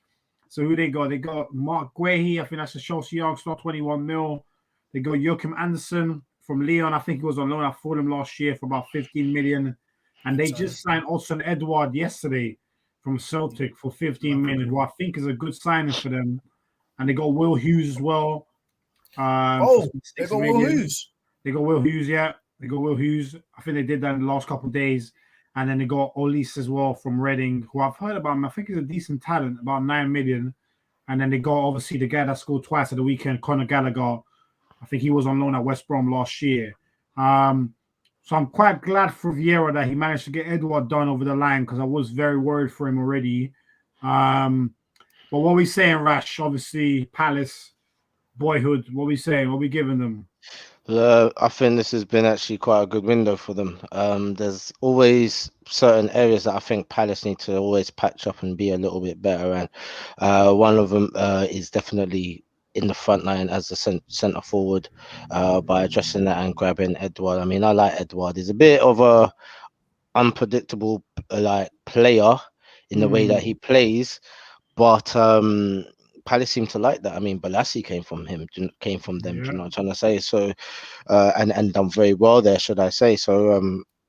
So who they got? They got Mark Guehi. I think that's a Chelsea youngster, 21 mil. They got Joachim Anderson from Leon. I think he was on loan at Fulham last year for about 15 million. And they just signed Olsen Edward yesterday from Celtic for 15 million, who I think is a good signing for them. And they got Will Hughes as well. They got Will Hughes. They got Will Hughes, yeah. They got Will Hughes. I think they did that in the last couple of days. And then they got Olise as well from Reading, who I've heard about him. I think he's a decent talent, about 9 million. And then they got, obviously, the guy that scored twice at the weekend, Conor Gallagher. I think he was on loan at West Brom last year. So I'm quite glad for Vieira that he managed to get Edward done over the line, because I was very worried for him already. But what are we saying, Rash? Obviously, Palace, boyhood. What are we saying? What are we giving them? I think this has been actually quite a good window for them. There's always certain areas that I think Palace need to always patch up and be a little bit better. And one of them is definitely in the front line as the centre forward, by addressing that and grabbing Edward. I mean, I like Edward. He's a bit of a unpredictable like player in the way that he plays, but Palace seem to like that. I mean, Balassi came from them. Do you know what I'm trying to say? So, and done very well there, should I say? So,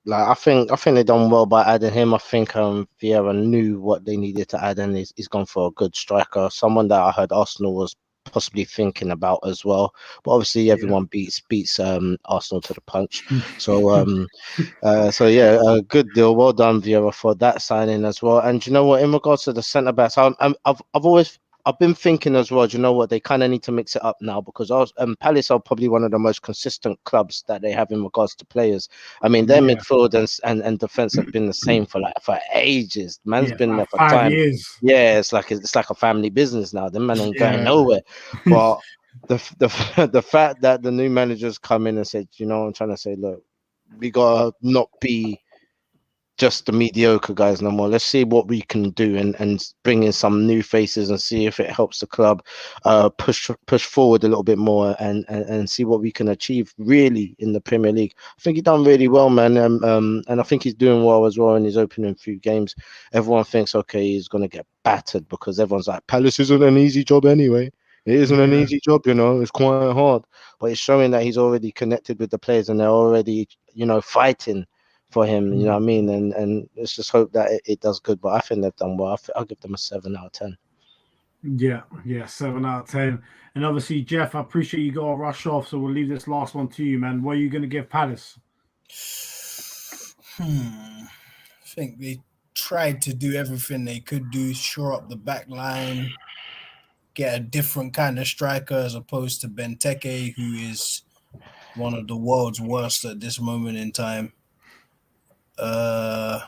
like I think they done well by adding him. I think Vieira knew what they needed to add, and he's gone for a good striker, someone that I heard Arsenal was possibly thinking about as well. But obviously, everyone beats Arsenal to the punch. So, a good deal. Well done, Vieira, for that signing as well. And you know what? In regards to the centre backs, I've been thinking as well. You know what? They kind of need to mix it up now, because Palace are probably one of the most consistent clubs that they have in regards to players. I mean, their midfield and defense have been the same for ages. Man's been there for 5 years. Yeah, it's like a family business now. The man ain't going nowhere. But the fact that the new managers come in and said, you know, I'm trying to say, look, we gotta not be just the mediocre guys no more. Let's see what we can do and bring in some new faces and see if it helps the club push forward a little bit more and see what we can achieve really in the Premier League. I think he's done really well, man, and I think he's doing well as well in his opening few games. Everyone thinks, okay, he's going to get battered because everyone's like, Palace isn't an easy job anyway. It isn't an easy job, you know, it's quite hard. But it's showing that he's already connected with the players and they're already, you know, fighting for him, you know what I mean? And let's just hope that it does good. But I think they've done well. I'll give them a 7 out of 10. Yeah, 7 out of 10. And obviously, Jeff, I appreciate you got to rush off, so we'll leave this last one to you, man. What are you going to give Palace? I think they tried to do everything they could do, shore up the back line, get a different kind of striker as opposed to Benteke, who is one of the world's worst at this moment in time. I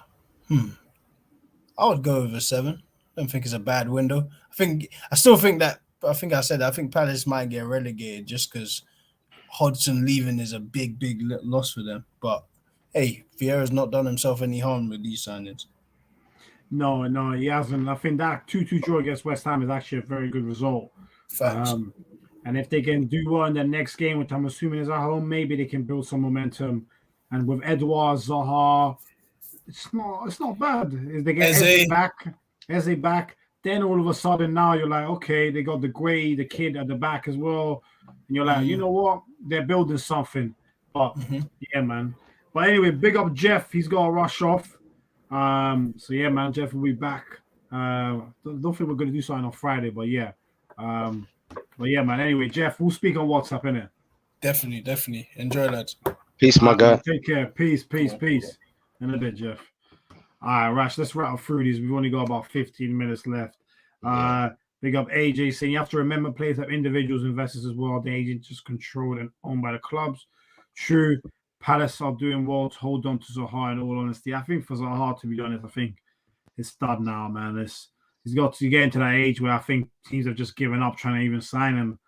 would go with a 7. I don't think it's a bad window. I think Palace might get relegated just because Hodgson leaving is a big loss for them. But hey, Vieira's not done himself any harm with these signings. No, he hasn't. I think that 2-2 draw against West Ham is actually a very good result. Facts. And if they can do well in their next game, which I'm assuming is at home, maybe they can build some momentum. And with Edouard, Zaha, it's not bad. If they get Eze back, then all of a sudden now you're like, okay, they got the kid at the back as well. And you're like, you know what? They're building something. But yeah, man. But anyway, big up Jeff. He's got to rush off. So yeah, man, Jeff will be back Don't think we're going to do something on Friday, but yeah. Man. Anyway, Jeff, we'll speak on WhatsApp, innit? Definitely. Enjoy that. Peace, my guy. Man, take care. Peace. In a bit, Jeff. All right, Rash, let's rattle through these. We've only got about 15 minutes left. Big up AJ saying you have to remember players have individuals, investors as well. The agent just controlled and owned by the clubs. True. Palace are doing well to hold on to Zaha, in all honesty. I think for Zaha, to be honest, I think it's done now, man. He's got to get into that age where I think teams have just given up trying to even sign him.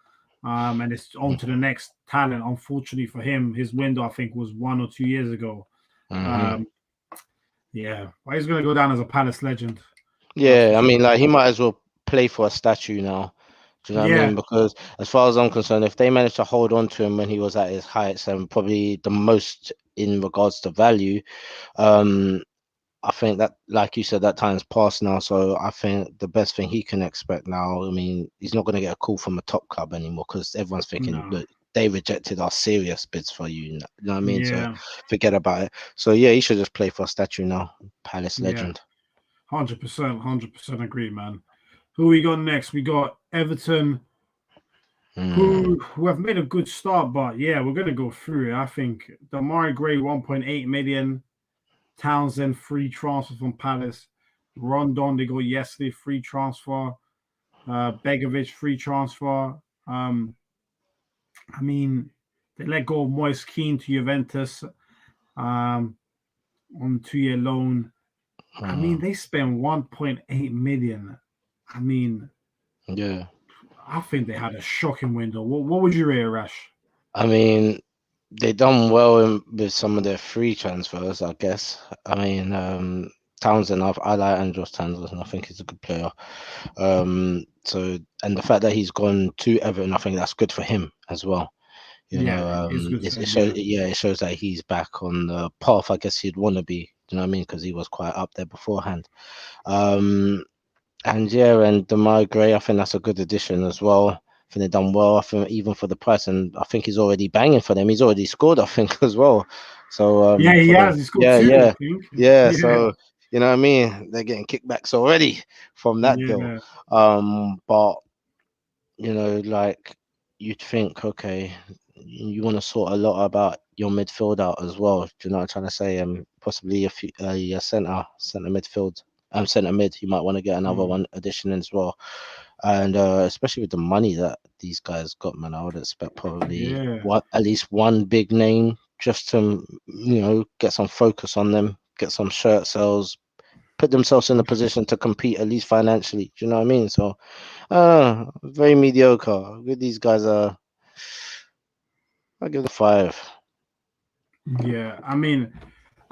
And it's on to the next talent. Unfortunately for him, his window, I think, was 1 or 2 years ago. Yeah, well, he's going to go down as a Palace legend. Yeah, I mean, like, he might as well play for a statue now. Do you know what I mean? Because as far as I'm concerned, if they managed to hold on to him when he was at his heights and probably the most in regards to value, I think that, like you said, that time's passed now. So I think the best thing he can expect now, I mean, he's not going to get a call from a top club anymore because everyone's thinking, look, they rejected our serious bids for you. You know what I mean? So forget about it. So yeah, he should just play for a statue now. Palace legend. 100% agree, man. Who we got next? We got Everton, who have made a good start, but yeah, we're going to go through it. I think Damari Gray, 1.8 million. Townsend, free transfer from Palace. Rondon, they got yesterday, free transfer. Begovic, free transfer. I mean, they let go of Moise Kean to Juventus on 2-year loan. I mean, they spent 1.8 million. I mean, yeah, I think they had a shocking window. What would you rate, Rash? I mean, they done well with some of their free transfers, I guess. I mean, Townsend, I like Andros Townsend. I think he's a good player. So, and the fact that he's gone to Everton, I think that's good for him as well. You know, it shows that he's back on the path I guess he'd want to be. Do you know what I mean? Because he was quite up there beforehand. And Damari Gray, I think that's a good addition as well. I think they've done well. I think even for the price, and I think he's already banging for them. He's already scored, I think, as well. So he has. He scored two, I think. So you know what I mean. They're getting kickbacks already from that deal. But you know, like you'd think, okay, you want to sort a lot about your midfield out as well. Do you know what I'm trying to say? Possibly a centre midfield. Centre mid, you might want to get another one addition as well, and especially with the money that these guys got, man, I would expect probably at least one big name just to get some focus on them, get some shirt sales, put themselves in a position to compete at least financially. Do you know what I mean? So, very mediocre. With these guys, I give it a 5. Yeah, I mean.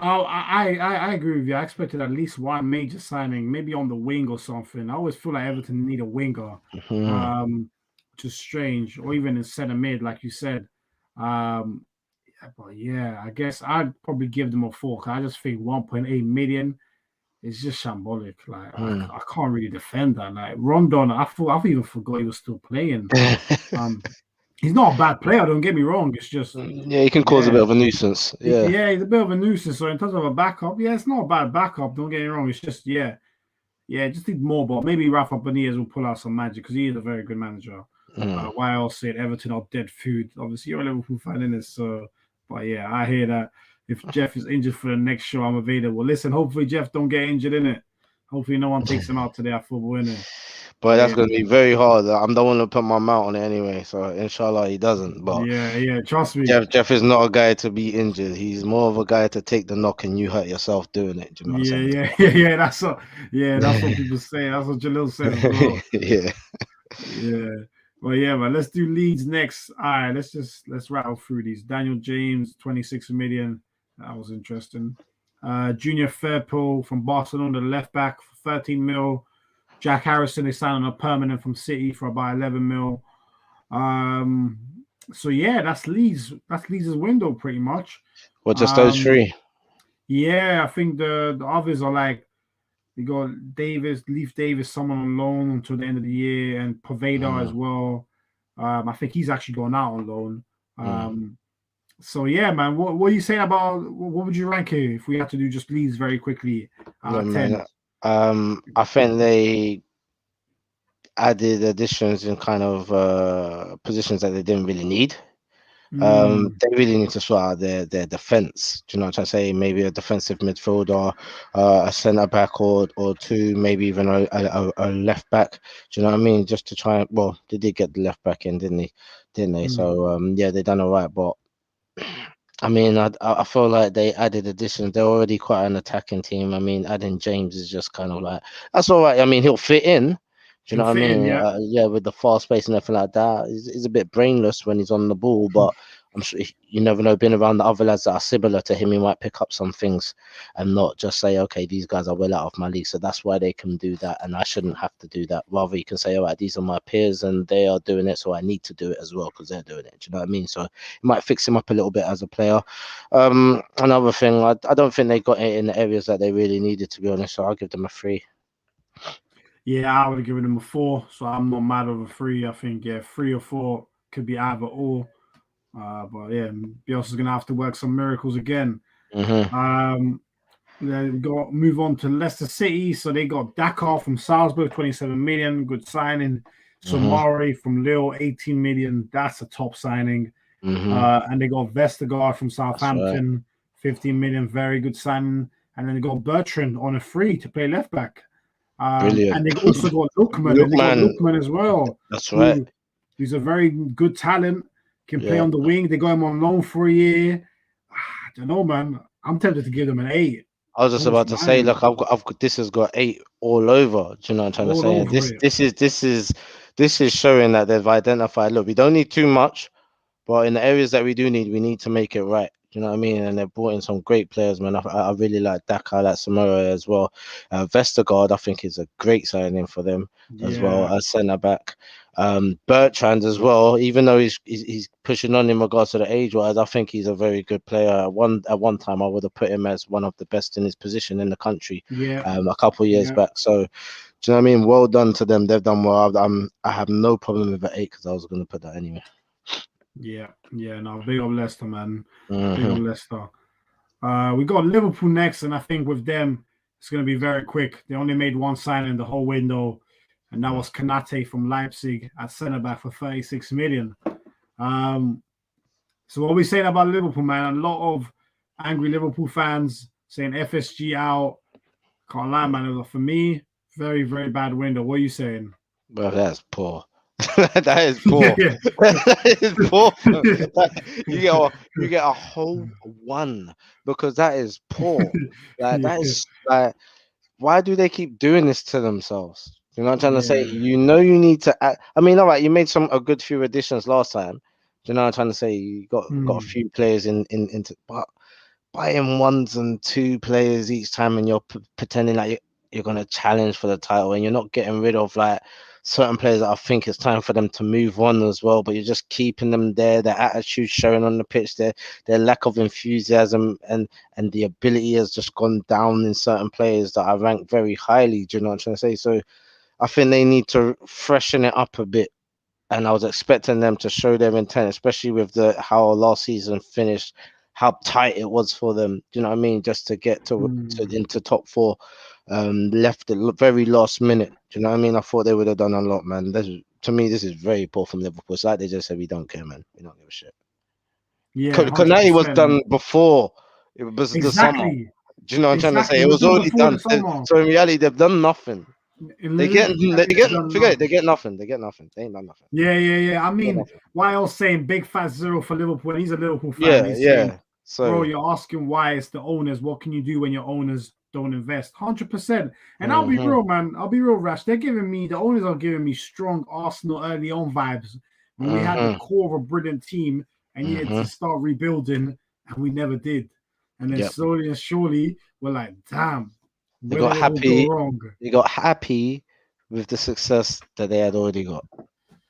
I agree with you. I expected at least one major signing, maybe on the wing or something. I always feel like Everton need a winger, which is strange, or even in centre mid, like you said. But yeah, I guess I'd probably give them a 4. I just think 1.8 million is just shambolic. Like I can't really defend that. Like Rondon, I even forgot he was still playing. He's not a bad player, don't get me wrong. It's just he can cause a bit of a nuisance. Yeah, he's a bit of a nuisance. So in terms of a backup, it's not a bad backup. Don't get me wrong. It's just just need more. But maybe Rafa Benitez will pull out some magic because he is a very good manager. Why else said Everton are dead food? Obviously, you're a Liverpool fan in this. So, but yeah, I hear that if Jeff is injured for the next show, I'm available. Listen, hopefully Jeff don't get injured in it. Hopefully no one takes him out today at football, innit? But that's going to be very hard. I don't want to put my mouth on it anyway. So inshallah he doesn't. But trust me. Jeff is not a guy to be injured. He's more of a guy to take the knock and you hurt yourself doing it. Do you know what I'm saying? That's what people say. That's what Jalil says as well. Well, man. Let's do Leeds next. All right, let's rattle through these. Daniel James, 26 million. That was interesting. Junior Firpo from Barcelona, the left back, for 13 mil. Jack Harrison, they signed on a permanent from City for about 11 mil. So that's Leeds. That's Leeds' window pretty much. Well, just those 3. Yeah, I think the others are like you got Leif Davis, someone on loan until the end of the year, and Poveda as well. I think he's actually gone out on loan. So man, what are you saying about what would you rank here if we had to do just Leeds very quickly out of 10? I think they added additions in kind of positions that they didn't really need. They really need to sort out their defense. Do you know what I'm trying to say? Maybe a defensive midfielder, a centre back, or two, maybe even a left back. Do you know what I mean? Just to try. Well, they did get the left back in, didn't they? Didn't they? So yeah, they done all right. But I mean, I feel like they added additions. They're already quite an attacking team. I mean, adding James is just kind of like that's all right. I mean, he'll fit in. Do you know what I mean? Yeah, with the fast pace and everything like that, he's a bit brainless when he's on the ball, but I'm sure you never know. Being around the other lads that are similar to him, he might pick up some things and not just say, okay, these guys are well out of my league. So that's why they can do that, and I shouldn't have to do that. Rather, you can say, all right, these are my peers and they are doing it, so I need to do it as well because they're doing it. Do you know what I mean? So it might fix him up a little bit as a player. Another thing, I don't think they got it in the areas that they really needed, to be honest. So I'll give them a 3. Yeah, I would have given them a 4, so I'm not mad over 3. I think 3 or 4 could be either or. But yeah, Bielsa's gonna have to work some miracles again. They got move on to Leicester City. So they got Dakar from Salzburg, 27 million, good signing. Somari from Lille, 18 million. That's a top signing. And they got Vestergaard from Southampton, 15 million, very good signing. And then they got Bertrand on a free to play left back. And they also got Lookman, and they got Lookman as well. That's right. He's a very good talent, can play on the wing. They got him on loan for a year. I don't know, man. I'm tempted to give them an 8. I was just about to say, look, I've got this has got 8 all over. Do you know what I'm trying to say? And this is showing that they've identified. Look, we don't need too much, but in the areas that we need to make it right. Do you know what I mean? And they've brought in some great players, man. I really like Daka, I like Samora as well. Vestergaard, I think, is a great signing for them as well as centre back. Bertrand as well, even though he's pushing on in regards to the age wise, I think he's a very good player. At one time, I would have put him as one of the best in his position in the country. A couple of years back. So, do you know what I mean? Well done to them. They've done well. I have no problem with the 8 because I was going to put that anyway. No, big up Leicester, man. Big up Leicester. We got Liverpool next, and I think with them, it's going to be very quick. They only made one signing the whole window, and that was Kanate from Leipzig at centre-back for 36 million. So what are we saying about Liverpool, man? A lot of angry Liverpool fans saying FSG out. Can't lie, man. For me, very, very bad window. What are you saying? Well, that's poor. That is poor. That is poor. You get a whole 1 because that is poor. That is like, why do they keep doing this to themselves? You know what I'm trying to say? You know you need to add, I mean, all right, you made a good few additions last time. You know what I'm trying to say? You got a few players into, but buying 1s and 2 players each time, and you're pretending like you're gonna challenge for the title, and you're not getting rid of like certain players that I think it's time for them to move on as well, but you're just keeping them there. Their attitude showing on the pitch, their lack of enthusiasm and the ability has just gone down in certain players that I rank very highly. Do you know what I'm trying to say? So I think they need to freshen it up a bit. And I was expecting them to show their intent, especially with how last season finished, how tight it was for them. Do you know what I mean? Just to get to into top 4. Left the very last minute. Do you know what I mean? I thought they would have done a lot, man. To me, this is very poor from Liverpool. It's like they just said, we don't care, man. We don't give a shit. Yeah, Konate was done before it was the summer. Do you know what I'm trying to say? It was already done. So in reality, they've done nothing. They get nothing. They ain't done nothing. Yeah. I mean, why else saying big fat 0 for Liverpool? And he's a Liverpool fan. Saying, so, bro, you're asking why it's the owners. What can you do when your owners don't invest? 100%. And I'll be real, man. I'll be real, Rash. The owners are giving me strong Arsenal early on vibes. When we had the core of a brilliant team and you had to start rebuilding, and we never did. And then slowly and surely, we're like, damn. They got happy. They got happy with the success that they had already got.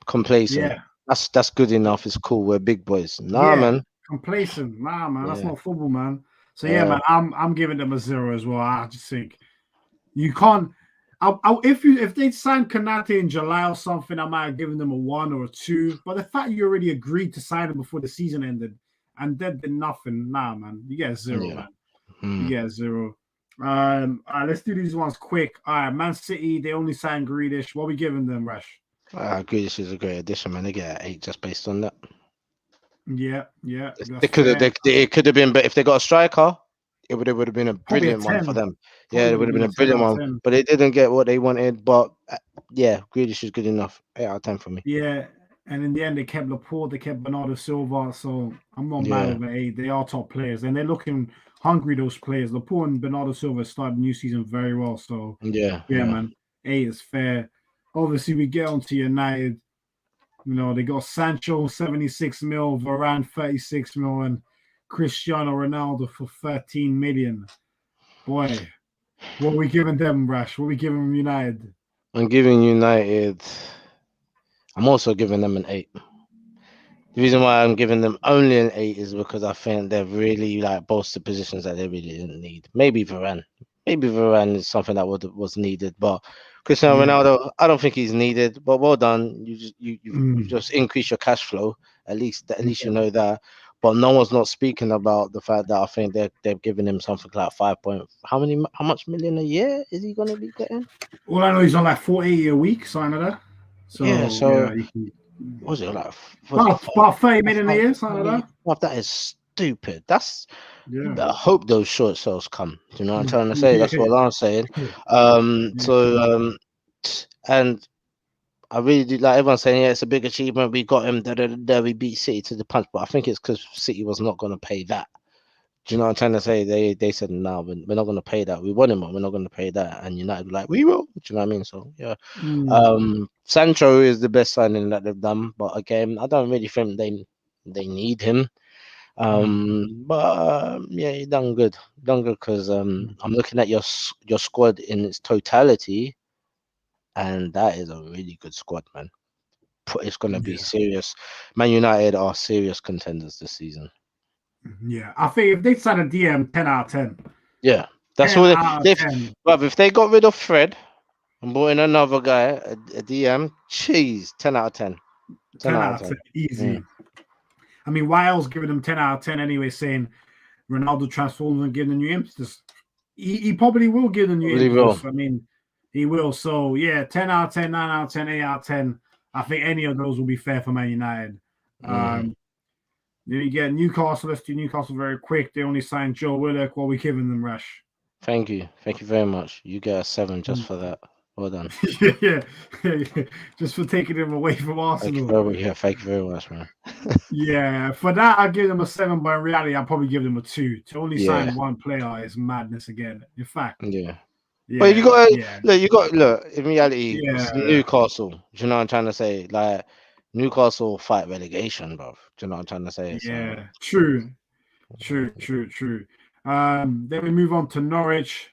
Complacent. That's good enough. It's cool. We're big boys. Man. Complacent. Man. That's not football, man. So man, I'm giving them a 0 as well. I just think you can't. If they signed Kanate in July or something, I might have given them a 1 or a 2. But the fact you already agreed to sign him before the season ended and then did nothing, man. You get a 0, man. You get a 0. Let's do these ones quick. All right, Man City, they only signed Grealish. What are we giving them, Rash? Grealish is a great addition, man. They get an 8 just based on that. Yeah, that's They could have. fair. It could have been, but if they got a striker, it would have been a Probably a brilliant one for 10. them. Probably Yeah, it would would have have been been a 10 brilliant out of one, 10. but they didn't get what they wanted. But yeah, Grealish is good enough. 8 out of 10 for me. Yeah, and in the end, they kept Laporte, they kept Bernardo Silva. So I'm not mad Yeah. over 8. They are top players, and they're looking hungry. Those players, Laporte and Bernardo Silva, started the new season very well. So Yeah, man, 8 is fair. Obviously, we get on to United. You know, they got Sancho 76 mil, Varane 36 mil, and Cristiano Ronaldo for 13 million. Boy, what are we giving them, Rash? What are we giving them, United? I'm giving United. I'm also giving them an 8. The reason why I'm giving them only an 8 is because I think they've really like bolstered positions that they really didn't need. Maybe Varane. Maybe Varane is something that was needed, but Cristiano Yeah. Ronaldo, I don't think he's needed. But well done. You Mm. just increase your cash flow. At least you Yeah. know that. But no one's not speaking about the fact that I think they've given him something like 5 point. How much million a year is he gonna be getting? All I know he's on like 40 a week, something like that. So Yeah. So you can, was it like was it about 30 million a year, something like that. Well, that is stupid. That's Yeah. I hope those short sales come. Do you know what I'm trying to say? That's Yeah. what I'm saying. And I really do like everyone saying, yeah, it's a big achievement. We got him. We beat City to the punch, but I think it's because City was not going to pay that. Do you know what I'm trying to say? They said, no, we're not going to pay that. We want him, but we're not going to pay that. And United were like, we will. Do you know what I mean? So yeah. Sancho is the best signing that they've done, but again, I don't really think they need him. But yeah, he done good because I'm looking at your squad in its totality, and that is a really good squad, man. It's gonna be serious. Man United are serious contenders this season. Yeah, I think if they sign a DM, 10 out of 10. Yeah, that's what but if they got rid of Fred and brought in another guy, a DM, cheese, 10 out of 10. 10 out of 10, easy. I mean, why else giving them 10 out of 10 anyway, saying Ronaldo transforms and giving them new impetus? He probably will give them new impetus. I mean, he will. So, yeah, 10 out of 10, 9 out of 10, 8 out of 10. I think any of those will be fair for Man United. Then you get Newcastle. Let's do Newcastle very quick. They only signed Joe Willock. What are we giving them, Rash? Thank you very much. You get a 7 just for that. Well done. yeah. Just for taking him away from Arsenal. Thank you very much, man. Yeah, for that I give them a 7, but in reality I'll probably give them a 2. To only sign one player is madness again. In fact, but you got look. In reality, it's Newcastle. Do you know what I'm trying to say? Like Newcastle fight relegation, bro. Do you know what I'm trying to say? Yeah, true. Then we move on to Norwich.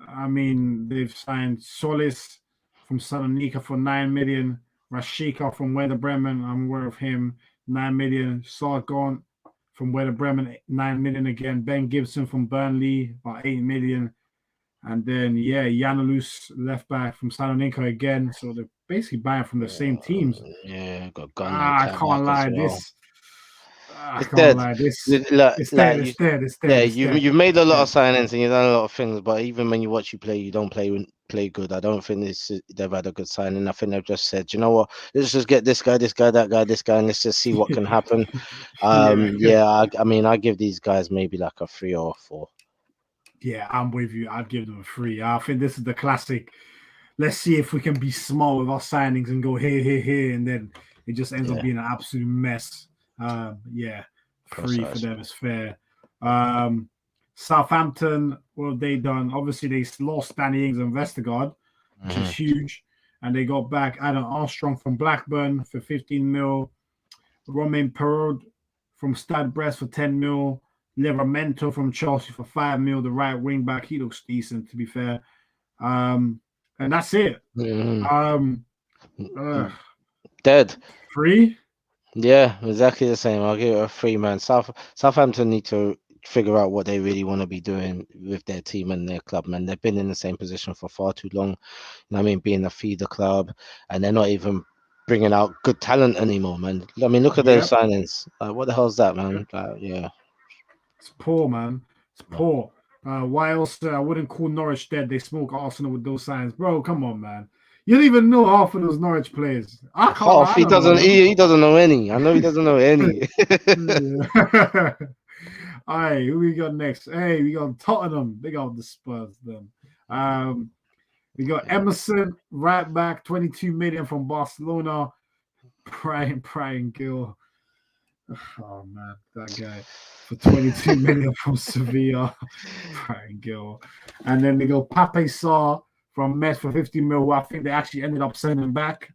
I mean, they've signed Solis from Salonika for 9 million. Rashika from Werder Bremen, I'm aware of him, 9 million. Sargon from Werder Bremen, 9 million again. Ben Gibson from Burnley, about 8 million. And then, Janulus, left back from Salonika again. So they're basically buying from the same teams. Yeah, got Gunn. I can't lie. It's dead. It's dead. You've made a lot of signings and you've done a lot of things, but even when you watch you play, you don't play good. I don't think they've had a good signing. I think they've just said, you know what, let's just get this guy, that guy, and let's just see what can happen. I mean, I give these guys maybe like a 3 or a 4. Yeah, I'm with you. I'd give them a 3. I think this is the classic. Let's see if we can be smart with our signings and go here, and then it just ends up being an absolute mess. 3 for them is fair. Southampton, what have they done? Obviously, they lost Danny Ings and Vestergaard, which is huge. And they got back Adam Armstrong from Blackburn for 15 mil. Romain Perraud from Stade Brest for 10 mil. Livramento from Chelsea for 5 mil. The right wing back, he looks decent, to be fair. And that's it. Dead. 3? Yeah, exactly the same. I'll give it a 3, man. Southampton need to figure out what they really want to be doing with their team and their club, man. They've been in the same position for far too long. You know what I mean, being a feeder club, and they're not even bringing out good talent anymore, man. I mean, look at those signings. Like, what the hell's that, man? It's poor, man. It's poor. Why else? I wouldn't call Norwich dead. They smoke Arsenal with those signs, bro. Come on, man. You don't even know half of those Norwich players. I can't. Half, I don't know them. he doesn't know any. I know he doesn't know any. Yeah. All right, who we got next? Hey, we got Tottenham. They got the Spurs. Them. We got Emerson right back, 22 million from Barcelona. Brian Gill. Oh man, that guy for 22 million from Sevilla. Brian Gill. And then they go Pape Sarr from Metz for 50 mil, who I think they actually ended up sending back.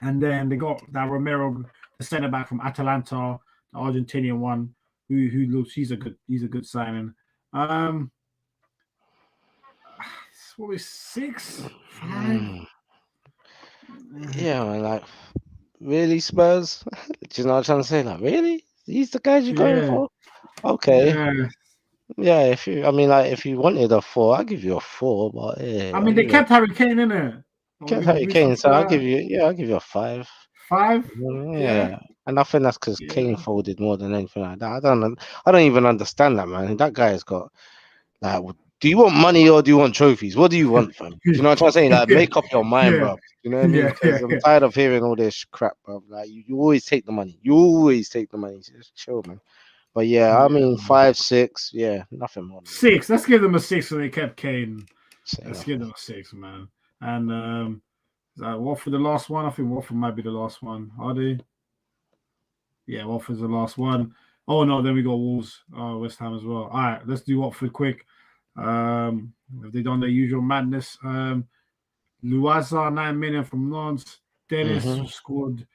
And then they got that Romero, the centre back from Atalanta, the Argentinian one, who looks he's a good signing. What was 6, 5? Yeah, man, like really Spurs? Do you know what I'm trying to say? Like, really? These the guys you're going for? Okay. Yeah, if you wanted a 4, I'll give you a 4, but yeah. I mean they kept Harry Kane in it. Kept Harry Kane, so I'll give you a 5. 5? Yeah. And I think that's because Kane folded more than anything like that. I don't even understand that, man. That guy's got like, do you want money or do you want trophies? What do you want from? Do you know what I'm saying? Like, make up your mind, bro. You know what I mean? Because I'm tired of hearing all this crap, bro. Like, you always take the money. You always take the money. Just chill, man. But yeah, I mean, 5, 6, yeah, nothing more. 6. Let's give them a 6 so they kept Kane. Let's give them a 6, man. And Watford the last one. I think Watford might be the last one. Are they? Yeah, Watford's the last one. Oh no, then we got Wolves, West Ham as well. All right, let's do Watford quick. Have they done their usual madness? Luaza, 9 million from Nantes. Dennis scored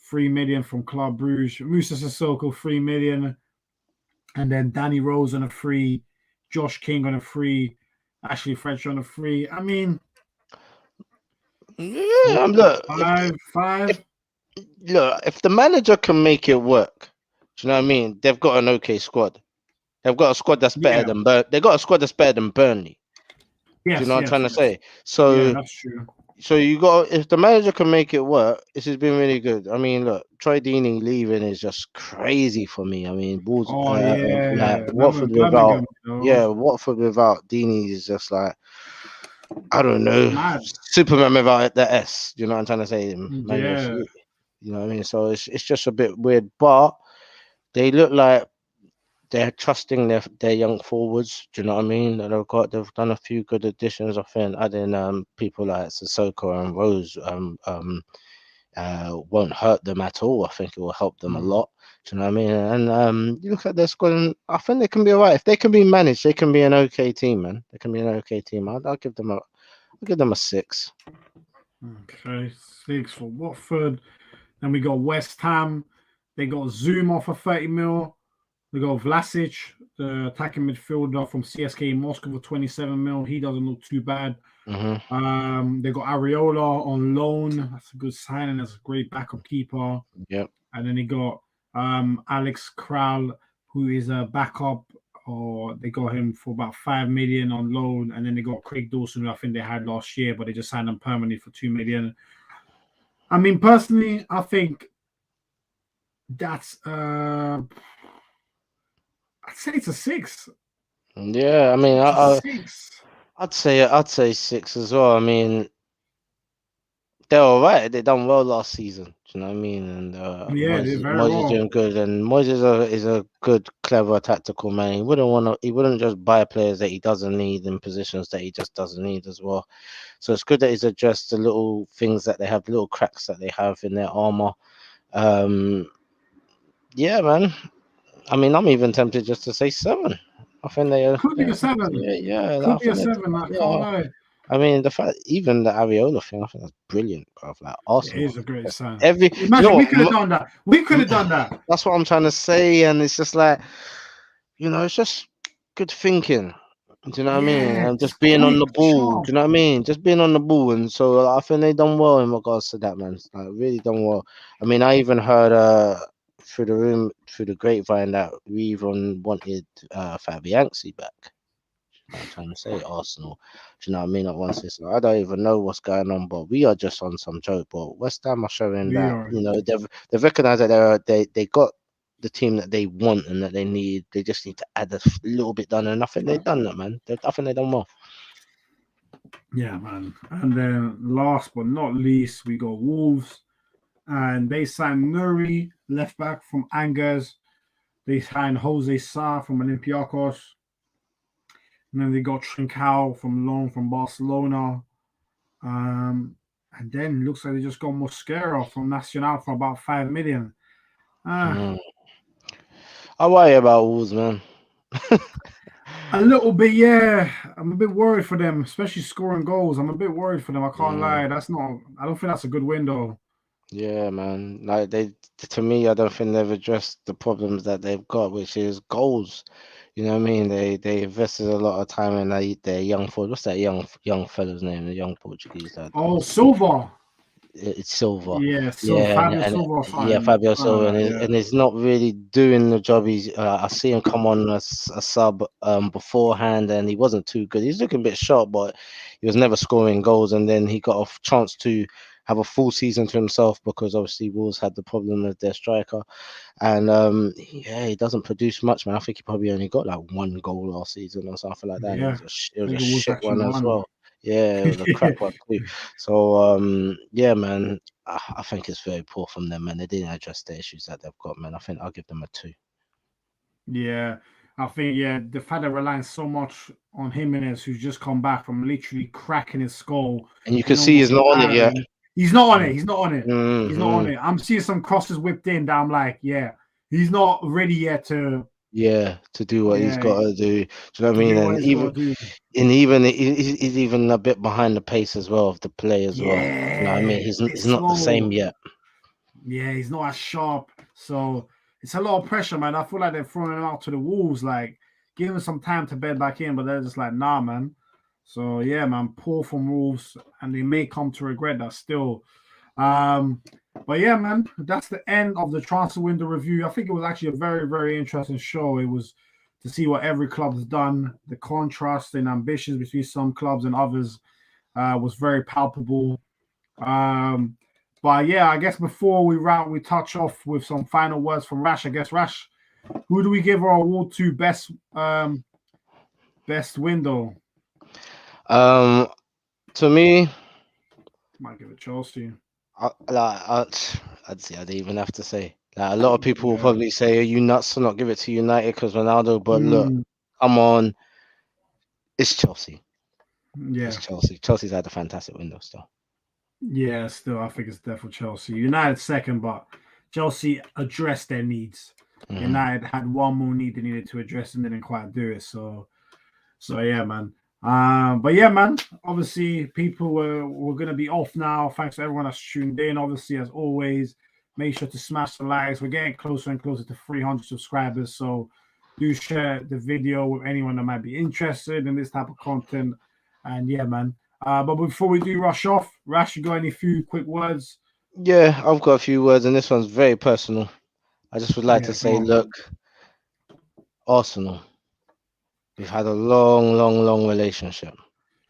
3 million from Club Brugge. Musa Sissoko, 3 million. And then Danny Rose on a free. Josh King on a free. Ashley French on a free. I mean, yeah, look, 5. Look, if the manager can make it work, do you know what I mean? They've got an okay squad. They've got a squad that's better than they got a squad that's better than Burnley. Yes, do you know what I'm trying to say? So yeah, that's true. So if the manager can make it work, this has been really good. I mean, look, Troy Deeney leaving is just crazy for me. I mean, Bulls, like Watford without, Watford without Deeney is just like, I don't know, Superman without the S. You know what I'm trying to say? Yeah. You know what I mean? So it's just a bit weird, but they look like they're trusting their young forwards. Do you know what I mean? They've done a few good additions. I think adding people like Sissoko and Rose won't hurt them at all. I think it will help them a lot. Do you know what I mean? And you look at their squad, and I think they can be alright. If they can be managed, they can be an okay team, man. They can be an okay team. I'll give them a 6. Okay, 6 for Watford. Then we got West Ham. They got Zoom off for 30 mil. They got Vlasic, the attacking midfielder from CSK Moscow for 27 mil. He doesn't look too bad. They got Areola on loan. That's a good signing. That's a great backup keeper. Yep. And then they got Alex Kral, who is a backup. Or they got him for about 5 million on loan. And then they got Craig Dawson, who I think they had last year, but they just signed him permanently for 2 million. I mean, personally, I think that's I'd say it's a 6. Yeah, I mean, I'd say 6 as well. I mean, they're all right. They done well last season. Do you know what I mean? And Moyes doing good. And Moyes is a good, clever, tactical man. He wouldn't just buy players that he doesn't need in positions that he just doesn't need as well. So it's good that he's addressed the little things that they have, little cracks that they have in their armor. Yeah, man. I mean, I'm even tempted just to say 7. I think they could be a 7. Yeah, could be a 7. I can't lie. I mean, the fact, even the Areola thing, I think that's brilliant, bro. Like Arsenal, it is a great sign. Imagine we could have done that. We could have done that. That's what I'm trying to say, and it's just like, it's just good thinking. Do you know what I mean? And just being on the ball. Do you know what I mean? Just being on the ball, and so I think they done well in regards to that, man. Like really done well. I mean, I even heard through the grapevine that we even wanted Fabianski back. I'm trying to say Arsenal. Do you know what I mean? At once, I don't even know what's going on, but we are just on some joke. But West Ham are showing they've recognised that they got the team that they want and that they need. They just need to add a little bit done, and I think they've done that, man. I think they've done well. Yeah, man. And then last but not least, we got Wolves, and they signed Nuri, left back from Angers. They signed Jose Sa from Olympiacos. And then they got Trincao from loan from Barcelona. And then looks like they just got Mosquera from Nacional for about 5 million. I worry about Wolves, man. A little bit, yeah. I'm a bit worried for them, especially scoring goals. I'm a bit worried for them. I can't lie. I don't think that's a good window. Yeah, man. Like to me, I don't think they've addressed the problems that they've got, which is goals. You know what I mean? They invested a lot of time in their young forward. What's that young fella's name? The young Portuguese lad. Oh, Silva. It's Silva. Yeah, so Yeah, Fabio and Silva. yeah, Fabio Silva, and he's not really doing the job. I see him come on as a sub beforehand, and he wasn't too good. He's looking a bit sharp, but he was never scoring goals. And then he got a chance to have a full season to himself because obviously Wolves had the problem with their striker, and yeah, he doesn't produce much, man. I think he probably only got like 1 goal last season or something like that. And Yeah, it was I a think it was shit actually one as one. well. Yeah, it was a crap one too. So yeah, man, I think it's very poor from them, man. They didn't address the issues that they've got, man. I think I'll give them a 2. Yeah, I think the fact that relying so much on Jimenez, who's just come back from literally cracking his skull And you can and see he's almost not on it yet. retiring. He's not on it. He's not on it. He's not on Mm-hmm. it. I'm seeing some crosses whipped in that I'm like, yeah, he's not ready yet to. Yeah, to do what he's Yeah, got to do. Do you know what I to mean? do what he's got to do. And even he's even a bit behind the pace as well of the play as well. You know what I mean? Yeah, He's it's not the same slow. yet. Yeah, he's not as sharp. So it's a lot of pressure, man. I feel like they're throwing him out to the wolves, like give him some time to bed back in, but they're just like, nah, man. So yeah, man, poor from Wolves, and they may come to regret that still. But yeah, man, that's the end of the transfer window review. I think it was actually a very, very interesting show. It was to see what every club has done. The contrast in ambitions between some clubs and others was very palpable. But yeah, I guess before we touch off with some final words from Rash. I guess Rash, who do we give our award to best window? To me, Might give it Chelsea. I'd say I didn't even have to say. Like, a lot of people will Yeah. probably say, "Are you nuts to not give it to United because Ronaldo?" But look, come on, it's Chelsea. Yeah. It's Chelsea. Chelsea's had a fantastic window still. Yeah, still, I think it's definitely Chelsea. United second, but Chelsea addressed their needs. Mhm. United had one more need they needed to address and didn't quite do it. So yeah, man. But yeah, man. Obviously, people were gonna be off now. Thanks to everyone that's tuned in. Obviously, as always, make sure to smash the likes. We're getting closer and closer to 300 subscribers. So do share the video with anyone that might be interested in this type of content. And yeah, man. But before we do rush off, Rash, you got any few quick words? Yeah, I've got a few words, and this one's very personal. I just would like Yeah, to go say, on. look, Arsenal, we've had a long relationship.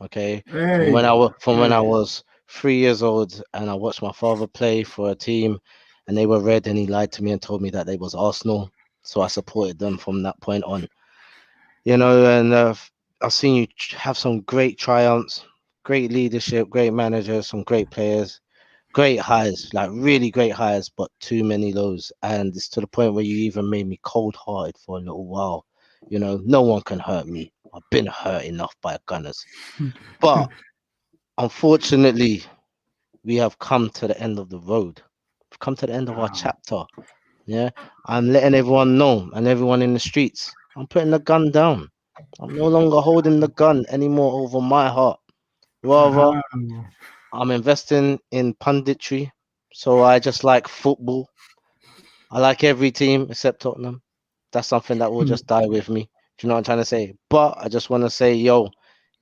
Okay, Hey, when I was 3 years old, and I watched my father play for a team, and they were red, and he lied to me and told me that they was Arsenal, so I supported them from that point on. You know, and I've seen you have some great triumphs, great leadership, great managers, some great players. Great highs, like really great highs, but too many lows. And it's to the point where you even made me cold hearted for a little while. You know, no one can hurt me. I've been hurt enough by Gunners. But unfortunately, we have come to the end of the road. We've come to the end of our chapter. Yeah. I'm letting everyone know and everyone in the streets. I'm putting the gun down. I'm no longer holding the gun anymore over my heart. Rather, I'm investing in punditry. So I just like football. I like every team except Tottenham. That's something that will just die with me. Do you know what I'm trying to say? But I just want to say, yo,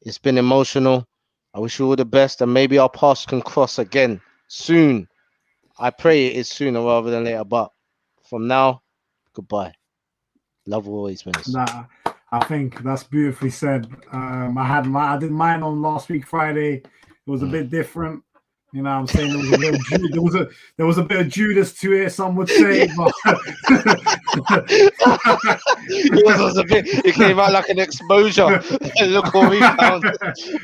it's been emotional. I wish you all the best, and maybe our paths can cross again soon. I pray it is sooner rather than later. But from now, goodbye. Love always winners. Nah, I think that's beautifully said. I did mine on last week Friday. It was a bit different. You know what I'm saying? There was a bit of Judas to it, some would say, but it came out like an exposure. Look what we found.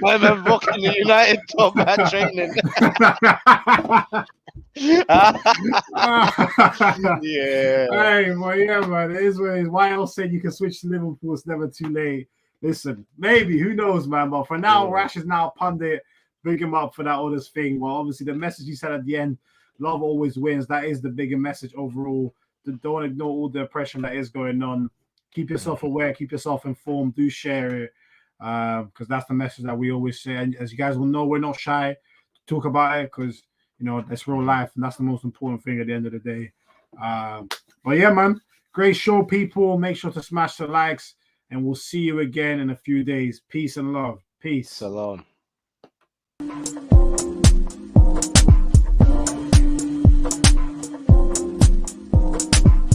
My man rocking the United top at training. Yeah. Hey, well, yeah, man. It is what it is. Why else said you can switch to Liverpool? It's never too late. Listen, maybe, who knows, man. But for now, Rash is now pundit. Big him up for that others thing. Well, obviously, the message he said at the end, love always wins. That is the bigger message overall. Don't ignore all the oppression that is going on. Keep yourself aware. Keep yourself informed. Do share it. Because that's the message that we always say. And as you guys will know, we're not shy to talk about it because, you know, that's real life. And that's the most important thing at the end of the day. But yeah, man. Great show, people. Make sure to smash the likes. And we'll see you again in a few days. Peace and love. Peace. Salam.